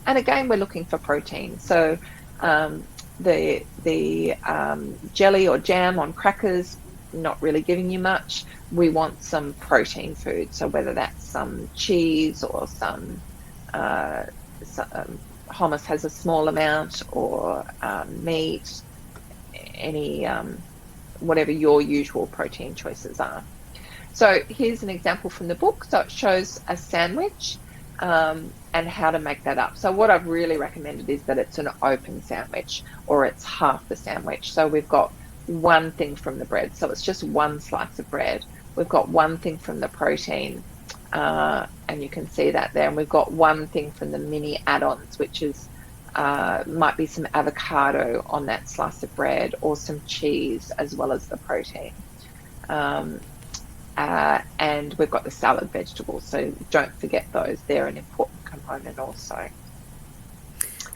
B: And again, we're looking for protein. So the jelly or jam on crackers, not really giving you much. We want some protein food. So whether that's some cheese or some hummus has a small amount, or meat, any whatever your usual protein choices are. So here's an example from the book. So it shows a sandwich and how to make that up. So what I've really recommended is that it's an open sandwich, or it's half the sandwich. So we've got 1 thing from the bread. So it's just 1 slice of bread. We've got 1 thing from the protein, and you can see that there. And we've got 1 thing from the mini add-ons, which is might be some avocado on that slice of bread, or some cheese, as well as the protein. And we've got the salad vegetables, so don't forget those. They're an important component also.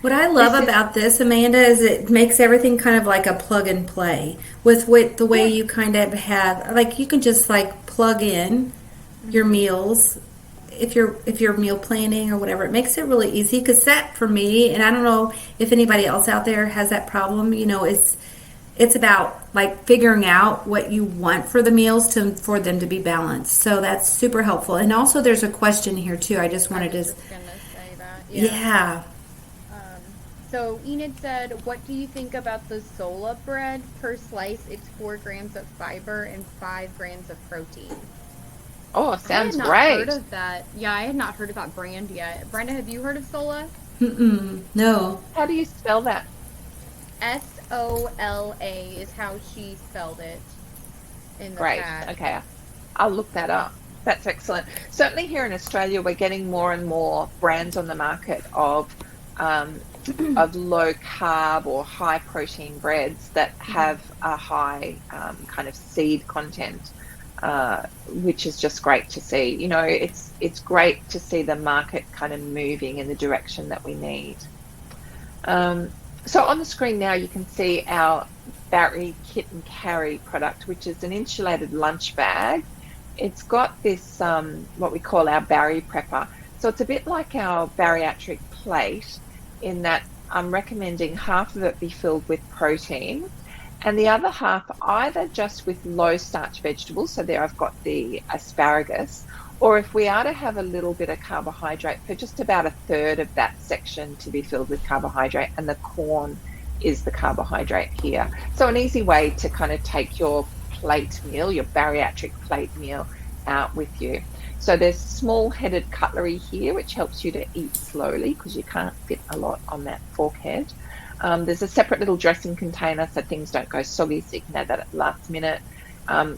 A: What I love about this, Amanda, is it makes everything kind of like a plug and play with the way you kind of have, like, you can just like plug in your meals if you're meal planning or whatever. It makes it really easy, because that for me, and I don't know if anybody else out there has that problem, it's about like figuring out what you want for the meals for them to be balanced. So that's super helpful. And also there's a question here too. I just wanted
C: I was
A: to,
C: just gonna say that.
A: yeah.
C: So Enid said, what do you think about the Sola bread? Per slice, it's 4 grams of fiber and 5 grams of protein.
B: Oh, sounds
C: I had not
B: great.
C: heard of that. Yeah, I had not heard of that brand yet. Brenda, have you heard of Sola?
A: No.
B: How do you spell that?
C: Sola is how she spelled it in the
B: Great.
C: chat.
B: Okay. I'll look that up. That's excellent. Certainly here in Australia, we're getting more and more brands on the market of low carb or high protein breads that have a high kind of seed content, which is just great to see. You know, it's great to see the market kind of moving in the direction that we need. So on the screen now, you can see our Barry Kit and Carry product, which is an insulated lunch bag. It's got this, what we call our Barry Prepper. So it's a bit like our bariatric plate in that I'm recommending half of it be filled with protein and the other half either just with low starch vegetables. So there I've got the asparagus, or if we are to have a little bit of carbohydrate, for just about a third of that section to be filled with carbohydrate, and the corn is the carbohydrate here. So an easy way to kind of take your plate meal, your bariatric plate meal out with you. So there's small-headed cutlery here, which helps you to eat slowly because you can't fit a lot on that fork head. There's a separate little dressing container so things don't go soggy, so you can add that at the last minute.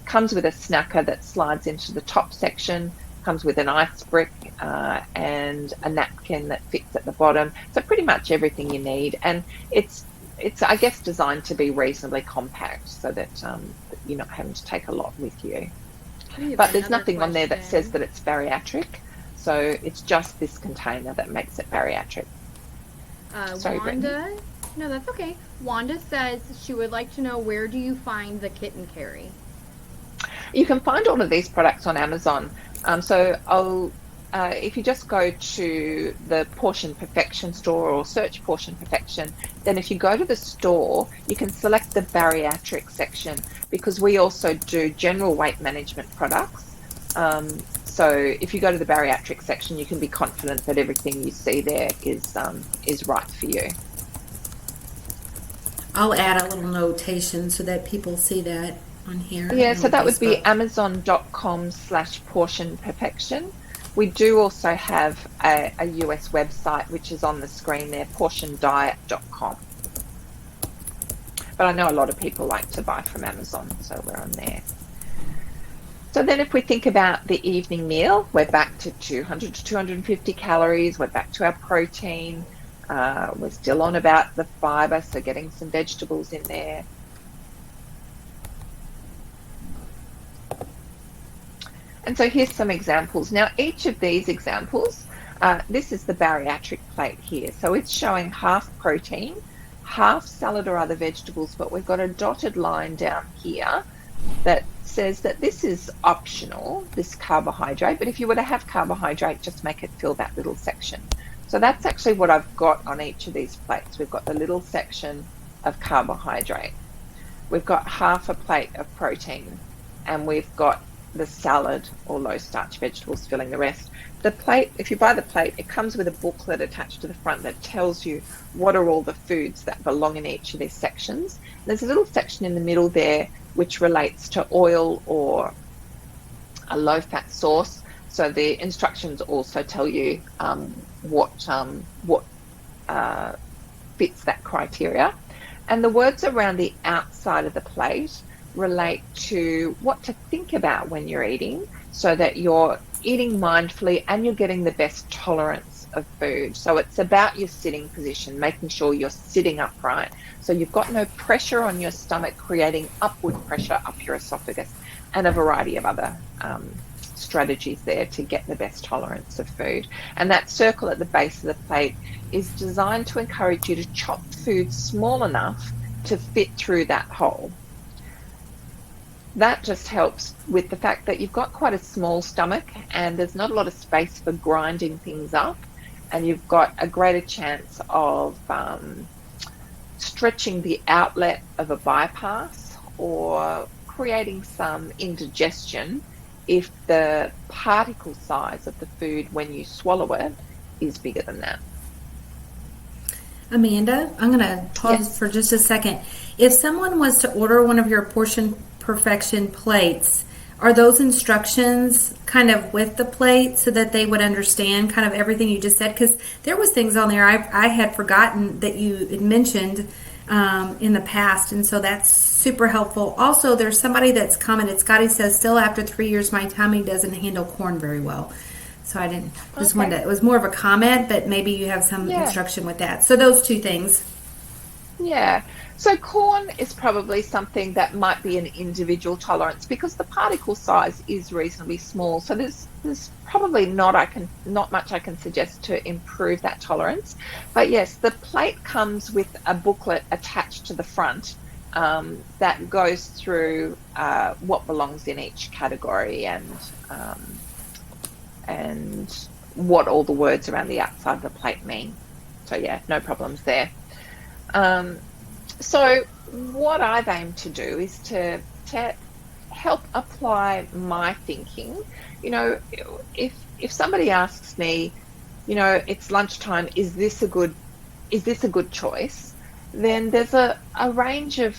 B: Comes with a snacker that slides into the top section, comes with an ice brick and a napkin that fits at the bottom. So pretty much everything you need. And it's I guess designed to be reasonably compact so that you're not having to take a lot with you. But there's nothing on there that says that it's bariatric, so it's just this container that makes it bariatric. Sorry,
C: Wanda, no, that's okay. Wanda says she would like to know, where do you find the Kit and Carry?
B: You can find all of these products on Amazon. If you just go to the Portion Perfection store or search Portion Perfection, then if you go to the store, you can select the bariatric section because we also do general weight management products. So if you go to the bariatric section, you can be confident that everything you see there is right for you.
A: I'll add a little notation so that people see that on here.
B: Yeah, so that would be
A: Facebook.
B: amazon.com/portion perfection. We do also have a US website, which is on the screen there, portiondiet.com. But I know a lot of people like to buy from Amazon, so we're on there. So then if we think about the evening meal, we're back to 200 to 250 calories. We're back to our protein. We're still on about the fiber, so getting some vegetables in there. And so here's some examples. Now, each of these examples, this is the bariatric plate here. So it's showing half protein, half salad or other vegetables, but we've got a dotted line down here that says that this is optional, this carbohydrate, but if you were to have carbohydrate, just make it fill that little section. So that's actually what I've got on each of these plates. We've got the little section of carbohydrate. We've got half a plate of protein, and we've got the salad or low starch vegetables filling the rest. The plate, if you buy the plate, it comes with a booklet attached to the front that tells you what are all the foods that belong in each of these sections. There's a little section in the middle there which relates to oil or a low fat sauce. So the instructions also tell you what fits that criteria. And the words around the outside of the plate relate to what to think about when you're eating so that you're eating mindfully and you're getting the best tolerance of food. So it's about your sitting position, making sure you're sitting upright. So you've got no pressure on your stomach, creating upward pressure up your esophagus, and a variety of other strategies there to get the best tolerance of food. And that circle at the base of the plate is designed to encourage you to chop food small enough to fit through that hole. That just helps with the fact that you've got quite a small stomach and there's not a lot of space for grinding things up, and you've got a greater chance of stretching the outlet of a bypass or creating some indigestion if the particle size of the food when you swallow it is bigger than that.
A: Amanda, I'm going to pause for just a second. If someone was to order one of your Portion Perfection plates, are those instructions kind of with the plate so that they would understand kind of everything you just said? Because there was things on there I had forgotten that you had mentioned in the past, and so that's super helpful. Also, there's somebody that's commented, Scotty says, still after 3 years, my tummy doesn't handle corn very well. So I didn't, just wanted to, it was more of a comment, but maybe you have some instruction with that. So those two things.
B: Yeah. So corn is probably something that might be an individual tolerance because the particle size is reasonably small. So there's probably not much I can suggest to improve that tolerance. But yes, the plate comes with a booklet attached to the front that goes through what belongs in each category and what all the words around the outside of the plate mean. So yeah, no problems there. So what I've aimed to do is to help apply my thinking. You know, if somebody asks me, you know, it's lunchtime, is this a good choice? Then there's a range of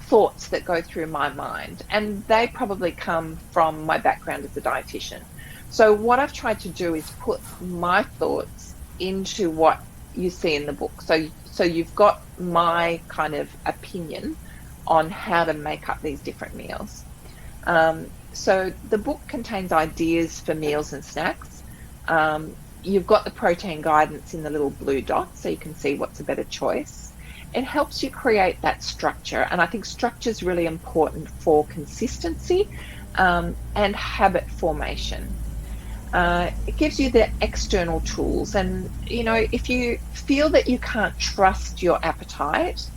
B: thoughts that go through my mind, and they probably come from my background as a dietitian. So what I've tried to do is put my thoughts into what you see in the book. So you've got my kind of opinion on how to make up these different meals. So the book contains ideas for meals and snacks. You've got the protein guidance in the little blue dot, so you can see what's a better choice. It helps you create that structure, and I think structure is really important for consistency and habit formation. It gives you the external tools, and you know, if you feel that you can't trust your appetite,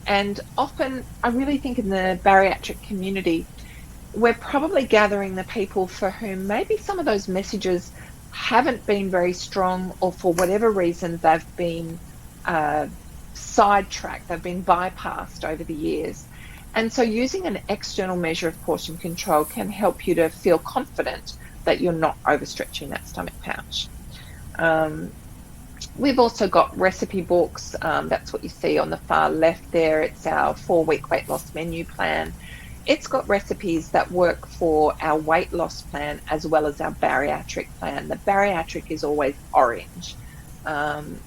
B: and often I really think in the bariatric community we're probably gathering the people for whom maybe some of those messages haven't been very strong, or for whatever reason they've been sidetracked, they've been bypassed over the years. And so using an external measure of portion control can help you to feel confident that you're not overstretching that stomach pouch. We've also got recipe books. That's what you see on the far left there. It's our 4-week weight loss menu plan. It's got recipes that work for our weight loss plan as well as our bariatric plan. The bariatric is always orange. And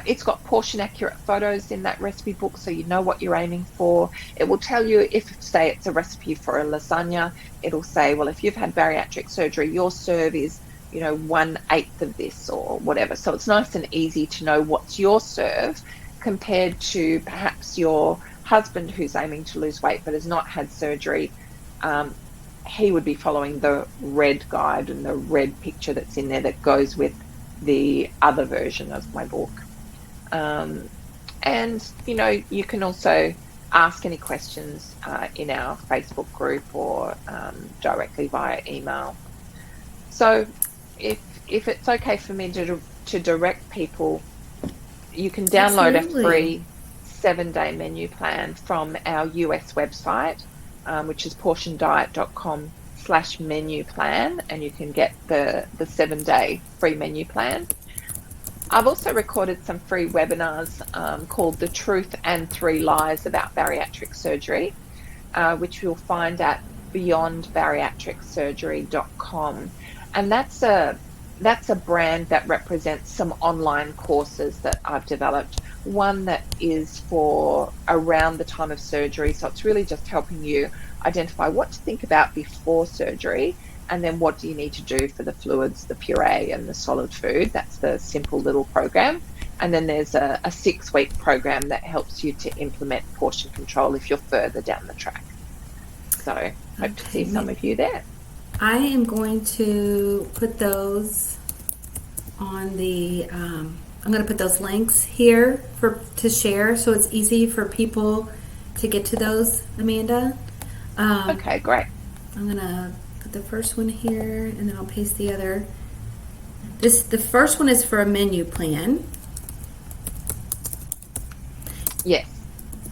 B: it's got portion accurate photos in that recipe book, so you know what you're aiming for. It will tell you if, say, it's a recipe for a lasagna, it'll say, well, if you've had bariatric surgery, your serve is, you know, 1/8 of this or whatever. So it's nice and easy to know what's your serve compared to perhaps your husband who's aiming to lose weight but has not had surgery. He would be following the red guide and the red picture that's in there that goes with the other version of my book. And you know, you can also ask any questions in our Facebook group or directly via email. So if it's okay for me to direct people, you can download a free 7-day menu plan from our US website, which is portiondiet.com/menu plan, and you can get the 7-day free menu plan. I've also recorded some free webinars called The Truth and 3 Lies About Bariatric Surgery, which you'll find at beyondbariatricsurgery.com. And that's a brand that represents some online courses that I've developed. One that is for around the time of surgery, so it's really just helping you identify what to think about before surgery, and then what do you need to do for the fluids, the puree and the solid food. That's the simple little program. And then there's a 6-week program that helps you to implement portion control if you're further down the track. So hope to see some of you there.
A: I am going to put those on the I'm going to put those links here to share, so it's easy for people to get to those, Amanda.
B: Okay, great.
A: I'm going to put the first one here, and then I'll paste the other. The first one is for a menu plan.
B: Yes.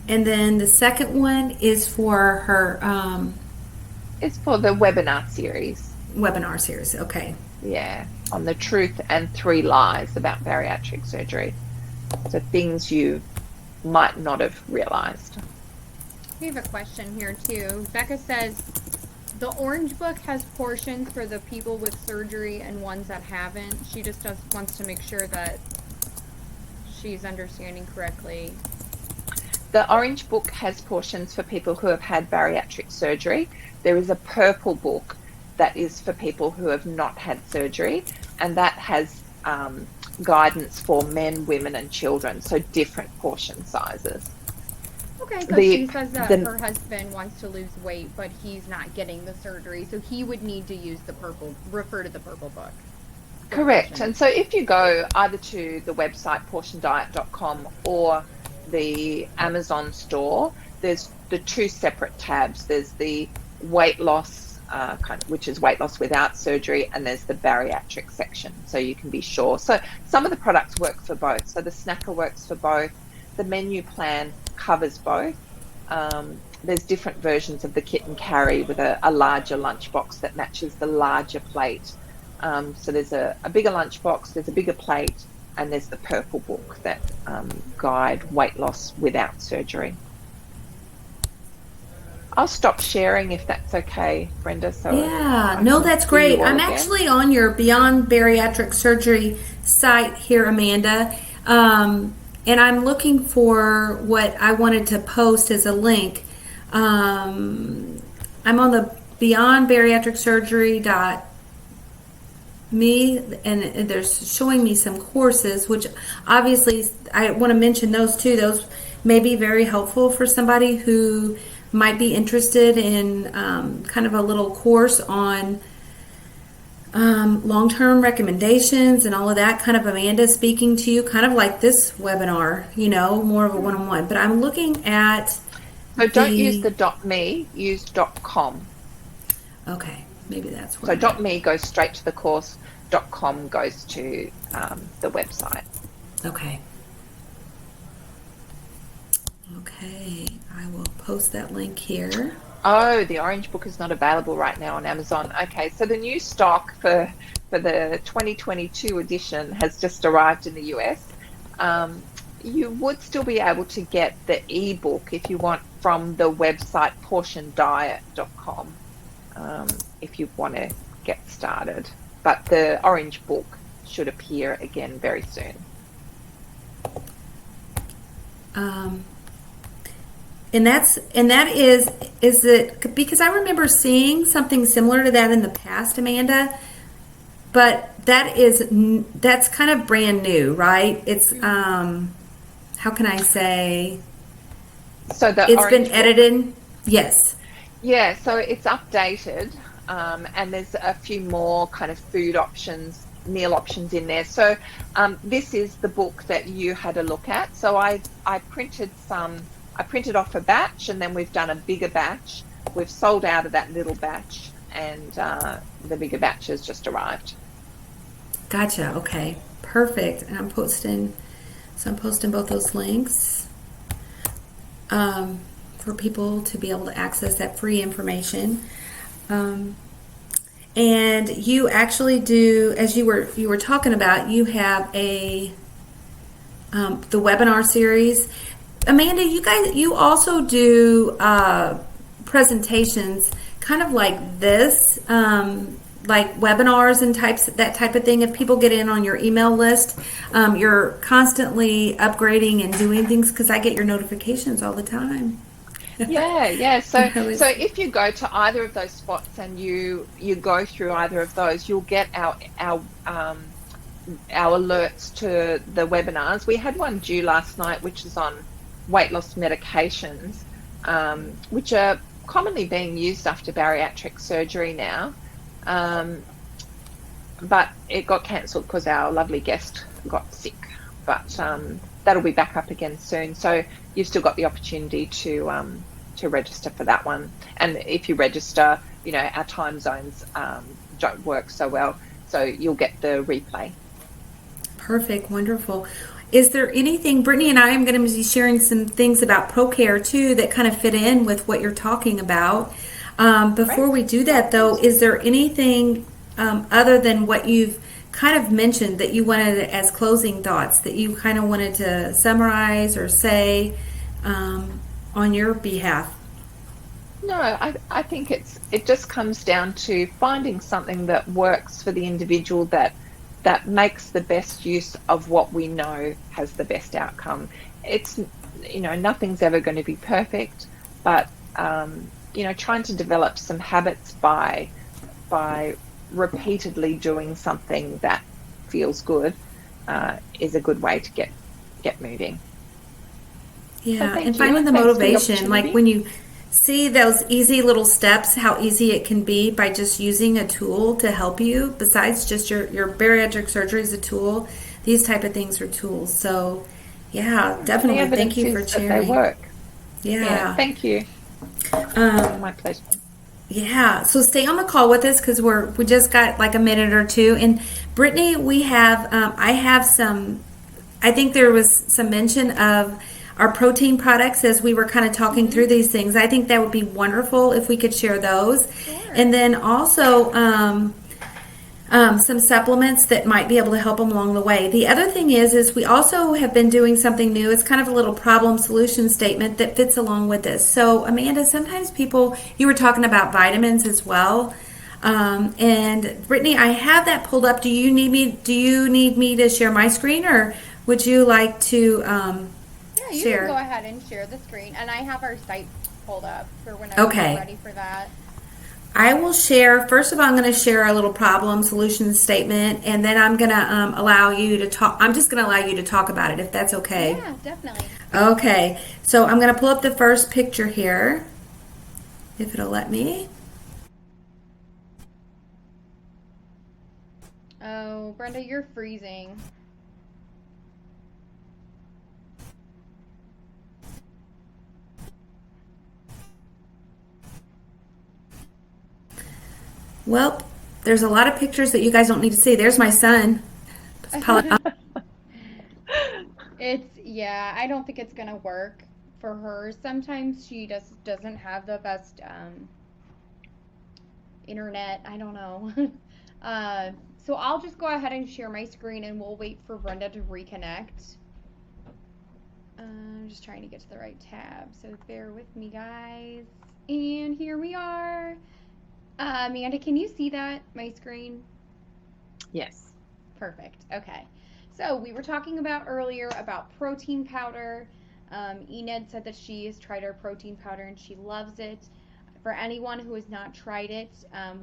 A: And then the second one is for her
B: It's for the webinar series.
A: webinar series. Okay.
B: Yeah. On the truth and 3 lies about bariatric surgery. So things you might not have realized.
C: We have a question here too. Becca says, the orange book has portions for the people with surgery and ones that haven't. She just wants to make sure that she's understanding correctly.
B: The orange book has portions for people who have had bariatric surgery. There is a purple book that is for people who have not had surgery, and that has guidance for men, women, and children, so different portion sizes.
C: Okay, so she says that her husband wants to lose weight, but he's not getting the surgery, so he would need to use refer to the purple book.
B: Correct. And so if you go either to the website portiondiet.com or the Amazon store, there's the 2 separate tabs. There's the weight loss which is weight loss without surgery, and there's the bariatric section, so you can be sure. So some of the products work for both. So the snacker works for both. The menu plan covers both. There's different versions of the kit and carry with a larger lunchbox that matches the larger plate. So there's a bigger lunchbox, there's a bigger plate, and there's the purple book that guide weight loss without surgery. I'll stop sharing if that's okay, Brenda. So
A: yeah, no, that's great. I'm actually on your Beyond Bariatric Surgery site here, Amanda, and I'm looking for what I wanted to post as a link. I'm on the Beyond Bariatric Surgery me, and there's showing me some courses, which obviously I want to mention those too. Those may be very helpful for somebody who might be interested in kind of a little course on long-term recommendations and all of that. Kind of Amanda speaking to you, kind of like this webinar, more of a one-on-one. But I'm looking at
B: so don't use the .me, use .com.
A: Okay, maybe that's where.
B: So .me goes straight to the course. .com goes to the website.
A: Okay. Okay, I will post that link here.
B: Oh, the orange book is not available right now on Amazon. Okay, so the new stock for the 2022 edition has just arrived in the US. You would still be able to get the ebook if you want from the website portiondiet.com if you want to get started. But the orange book should appear again very soon.
A: And that is it, because I remember seeing something similar to that in the past, Amanda, but that's kind of brand new, right? It's how can I say,
B: so
A: it's been edited. Yes.
B: Yeah, so it's updated, and there's a few more kind of food options, meal options in there. So this is the book that you had a look at. So I printed off a batch, and then we've done a bigger batch. We've sold out of that little batch, and the bigger batch has just arrived.
A: Gotcha. Okay. Perfect. And I'm posting both those links for people to be able to access that free information. And you actually do, as you were talking about, you have the webinar series. Amanda, you also do presentations kind of like this, like webinars and that type of thing. If people get in on your email list, you're constantly upgrading and doing things, because I get your notifications all the time.
B: Yeah. So if you go to either of those spots and you go through either of those, you'll get our alerts to the webinars. We had one due last night, which is on weight loss medications, which are commonly being used after bariatric surgery now. But it got cancelled because our lovely guest got sick. But that'll be back up again soon. So you've still got the opportunity to register for that one. And if you register, our time zones don't work so well, so you'll get the replay.
A: Perfect, wonderful. Is there anything, Brittany and I am going to be sharing some things about ProCare too that kind of fit in with what you're talking about. Before
B: Great.
A: we do that though, is there anything other than what you've kind of mentioned that you wanted as closing thoughts that you kind of wanted to summarize or say on your behalf?
B: No, I think it just comes down to finding something that works for the individual, that makes the best use of what we know has the best outcome. It's, nothing's ever going to be perfect, but trying to develop some habits by repeatedly doing something that feels good is a good way to get moving.
A: Yeah,
B: So thank
A: and
B: you,
A: finding
B: and
A: the
B: thanks for the
A: motivation, like
B: opportunity.
A: when you see those easy little steps, how easy it can be by just using a tool to help you. Besides just your bariatric surgery is a tool, these type of things are tools. So, yeah,
B: And the
A: definitely. Thank
B: evidence
A: you for
B: is that they
A: sharing.
B: work. Yeah,
A: Yeah.
B: thank you.
A: Um,
B: My pleasure.
A: yeah. So stay on the call with us because we just got like a minute or two. And Brittany, we have I have some. I think there was some mention of our protein products as we were kind of talking through these things. I think that would be wonderful if we could share those.
C: Sure.
A: And then also some supplements that might be able to help them along the way. The other thing is we also have been doing something new. It's kind of a little problem solution statement that fits along with this. So, Amanda, sometimes you were talking about vitamins as well. And Brittany, I have that pulled up. Do you need me to share my screen, or would you like to
C: Yeah, you can go
A: share?
C: ahead and share the screen, and I have our site pulled up for whenever you're
A: Okay.
C: ready for that.
A: I will share. First of all, I'm going to share a little problem solution statement, and then I'm going to allow you to talk. I'm just going to allow you to talk about it, if that's okay.
C: Yeah, definitely.
A: Okay. So I'm going to pull up the first picture here, if it'll let me.
C: Oh, Brenda, you're freezing.
A: Well, there's a lot of pictures that you guys don't need to see. There's my son.
C: Yeah, I don't think it's gonna work for her. Sometimes she doesn't have the best internet. I don't know. uh, so I'll just go ahead and share my screen, and we'll wait for Brenda to reconnect. I'm just trying to get to the right tab, so bear with me, guys. And here we are. Amanda, can you see that, my screen?
B: Yes.
C: Perfect. Okay. So we were talking about earlier about protein powder. Enid said that she has tried our protein powder and she loves it. For anyone who has not tried it,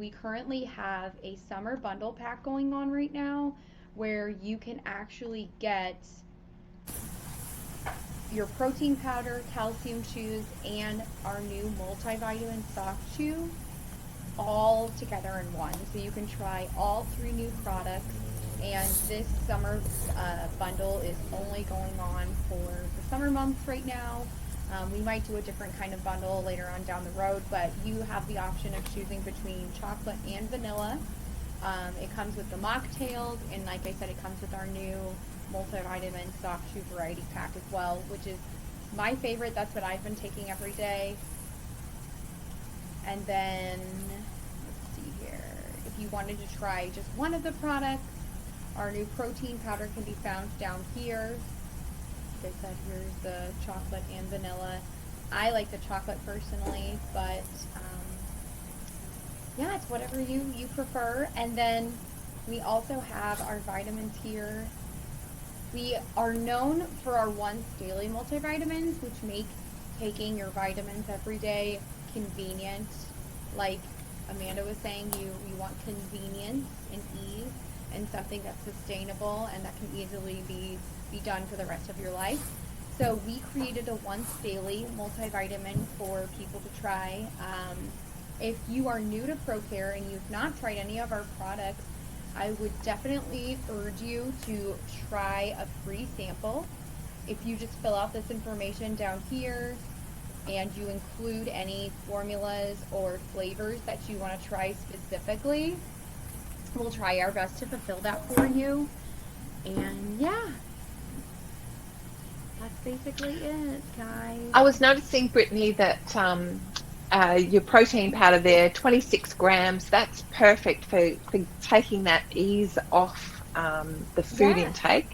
C: we currently have a summer bundle pack going on right now where you can actually get your protein powder, calcium chews, and our new multivitamin soft chew all together in one. So you can try all three new products. And this summer bundle is only going on for the summer months right now. We might do a different kind of bundle later on down the road, but you have the option of choosing between chocolate and vanilla. It comes with the mocktails, and like I said, it comes with our new multivitamin soft chew variety pack as well, which is my favorite. That's what I've been taking every day. And then, let's see here, if you wanted to try just one of the products, our new protein powder can be found down here. Like I said, here's the chocolate and vanilla. I like the chocolate personally, but yeah, it's whatever you prefer. And then we also have our vitamins here. We are known for our once daily multivitamins, which make taking your vitamins every day convenient. Like Amanda was saying, you want convenience and ease and something that's sustainable and that can easily be done for the rest of your life. So we created a once daily multivitamin for people to try. If you are new to ProCare and you've not tried any of our products, I would definitely urge you to try a free sample. If you just fill out this information down here and you include any formulas or flavors that you want to try specifically, we'll try our best to fulfill that for you. And yeah, that's basically it, guys.
B: I was noticing, Brittany, that your protein powder there, 26 grams, that's perfect for taking that ease off the food intake.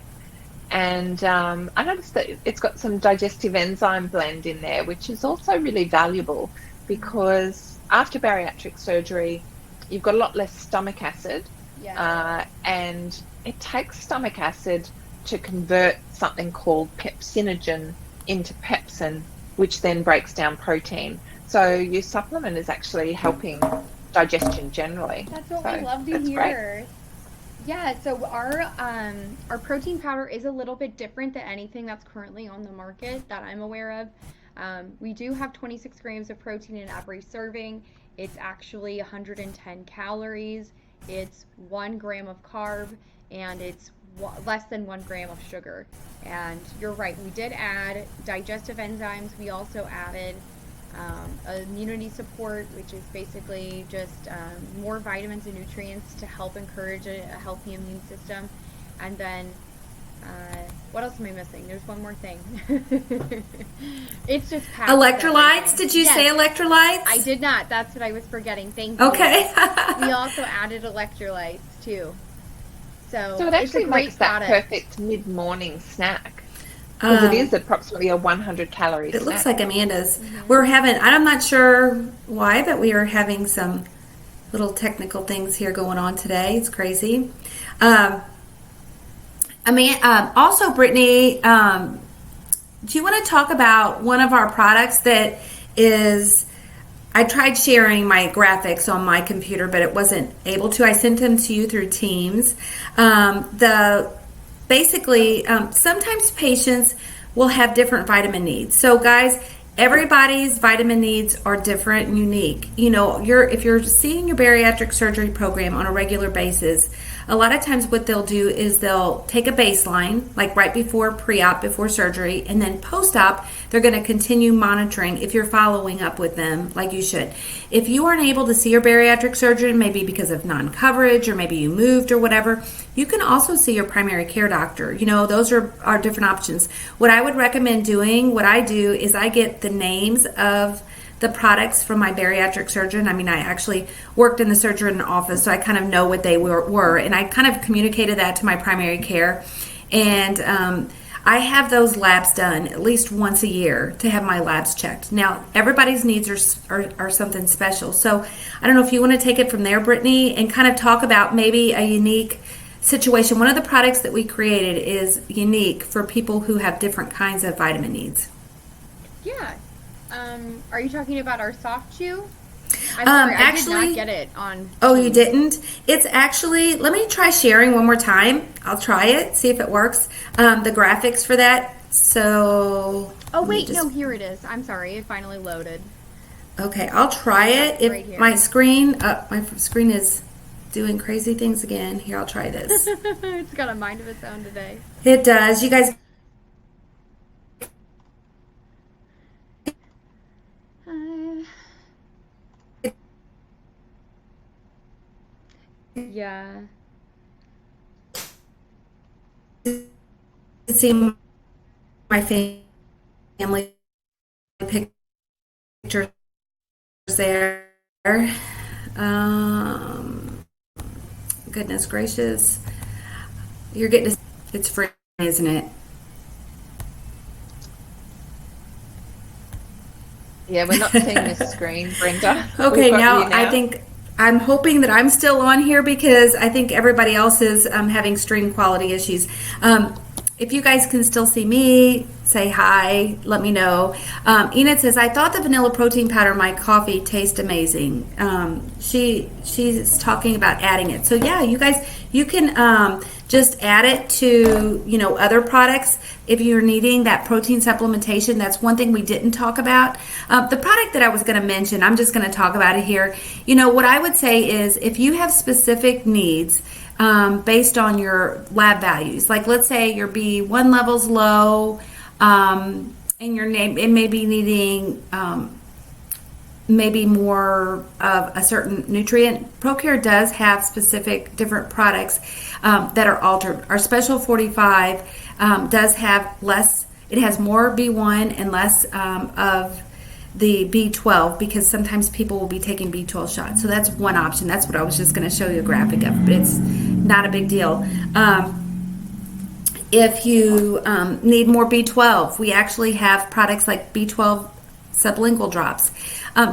B: And I noticed that it's got some digestive enzyme blend in there, which is also really valuable because after bariatric surgery, you've got a lot less stomach acid. And it takes stomach acid to convert something called pepsinogen into pepsin, which then breaks down protein. So your supplement is actually helping digestion generally.
C: That's what we love to hear. Great. Yeah, so our protein powder is a little bit different than anything that's currently on the market that I'm aware of. We do have 26 grams of protein in every serving. It's actually 110 calories. It's 1 gram of carb, and it's less than 1 gram of sugar. And you're right, we did add digestive enzymes. We also added immunity support, which is basically just more vitamins and nutrients to help encourage a healthy immune system. And then what else am I missing? There's one more thing. It's just
A: electrolytes. Did you say electrolytes?
C: I did not. That's what I was forgetting. Thank you.
A: Okay.
C: We also added electrolytes too. So
B: it actually makes that perfect mid-morning snack. Because it is approximately a 100 calorie snack.
A: It looks like Amanda's. We're having, I'm not sure why, but we are having some little technical things here going on today. It's crazy. Also, Brittany, do you want to talk about one of our products that is, I tried sharing my graphics on my computer, but it wasn't able to. I sent them to you through Teams. Sometimes patients will have different vitamin needs. So guys, everybody's vitamin needs are different and unique. You know, if you're seeing your bariatric surgery program on a regular basis, a lot of times what they'll do is they'll take a baseline, like right before pre-op, before surgery, and then post-op, they're going to continue monitoring if you're following up with them like you should. If you aren't able to see your bariatric surgeon, maybe because of non-coverage or maybe you moved or whatever, you can also see your primary care doctor. You know, those are different options. What I would recommend doing, what I do is I get the names of the products from my bariatric surgeon. I mean, I actually worked in the surgeon office, so I kind of know what they were, and I kind of communicated that to my primary care. And I have those labs done at least once a year to have my labs checked. Now, everybody's needs are something special. So I don't know if you want to take it from there, Brittany, and kind of talk about maybe a unique situation. One of the products that we created is unique for people who have different kinds of vitamin needs.
C: Yeah. Are you talking about our soft chew? I'm sorry, actually, I did not get it on.
A: Oh, you didn't? It's actually, let me try sharing one more time. I'll try it, see if it works. The graphics for that. So.
C: Oh, wait, no, here it is. I'm sorry, it finally loaded.
A: Okay, I'll try it. If right my screen is doing crazy things again. Here, I'll try this.
C: It's got a mind of its own today.
A: It does. You guys.
C: Yeah.
A: See my family pictures there. Goodness gracious. You're getting to, it's free, isn't it?
B: Yeah, we're not seeing this screen, Brenda.
A: Okay, now I think I'm hoping that I'm still on here because I think everybody else is having stream quality issues. If you guys can still see me, say hi, let me know. Enid says, I thought the vanilla protein powder in my coffee tastes amazing. She's talking about adding it. So yeah, you guys, you can just add it to, you know, other products if you're needing that protein supplementation. That's one thing we didn't talk about. The product that I was going to mention, I'm just going to talk about it here. You know, what I would say is if you have specific needs based on your lab values, like let's say your B1 level's low, and your name, it may be needing maybe more of a certain nutrient. ProCare does have specific different products. that are altered. Our special 45 does have less, it has more B1 and less of the B12, because sometimes people will be taking B12 shots. So that's one option. That's what I was just going to show you a graphic of, but it's not a big deal. If you need more B12, we actually have products like B12 sublingual drops.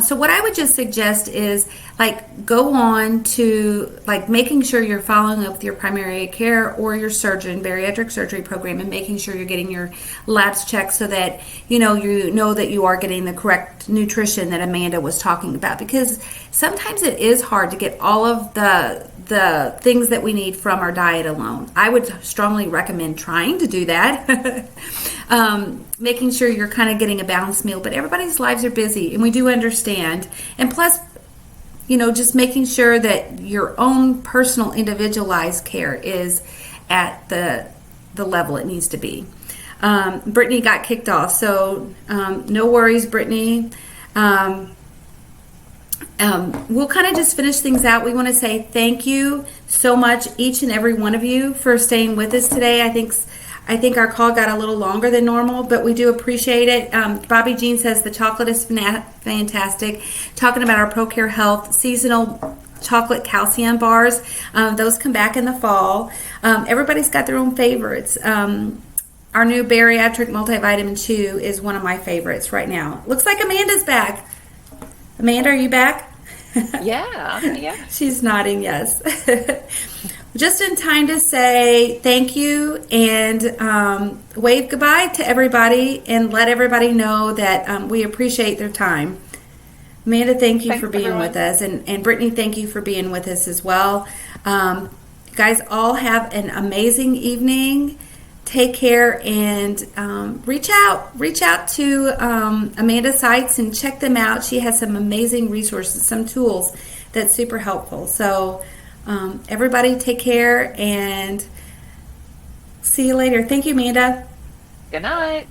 A: So what I would just suggest is like go on to like making sure you're following up with your primary care or your surgeon, bariatric surgery program, and making sure you're getting your labs checked so that you know that you are getting the correct nutrition that Amanda was talking about, because sometimes it is hard to get all of the things that we need from our diet alone. I would strongly recommend trying to do that. Making sure you're kind of getting a balanced meal, but everybody's lives are busy and we do understand. And plus, just making sure that your own personal individualized care is at the level it needs to be. Brittany got kicked off, so no worries, Brittany. We'll kind of just finish things out. We want to say thank you so much, each and every one of you, for staying with us today. I think our call got a little longer than normal, but we do appreciate it. Bobby Jean says the chocolate is fantastic. Talking about our ProCare Health seasonal chocolate calcium bars. Those come back in the fall. Everybody's got their own favorites. Our new Bariatric multivitamin chew is one of my favorites right now. Looks like Amanda's back. Amanda, are you back?
B: Yeah.
A: She's nodding yes. Just in time to say thank you and wave goodbye to everybody and let everybody know that we appreciate their time. Amanda, thank you
B: Thanks,
A: for being
B: everyone.
A: with us. And Brittany, thank you for being with us as well. You guys all have an amazing evening. Take care and reach out to Amanda's sites and check them out. She has some amazing resources, some tools that's super helpful. So everybody take care and see you later. Thank you, Amanda.
B: Good night.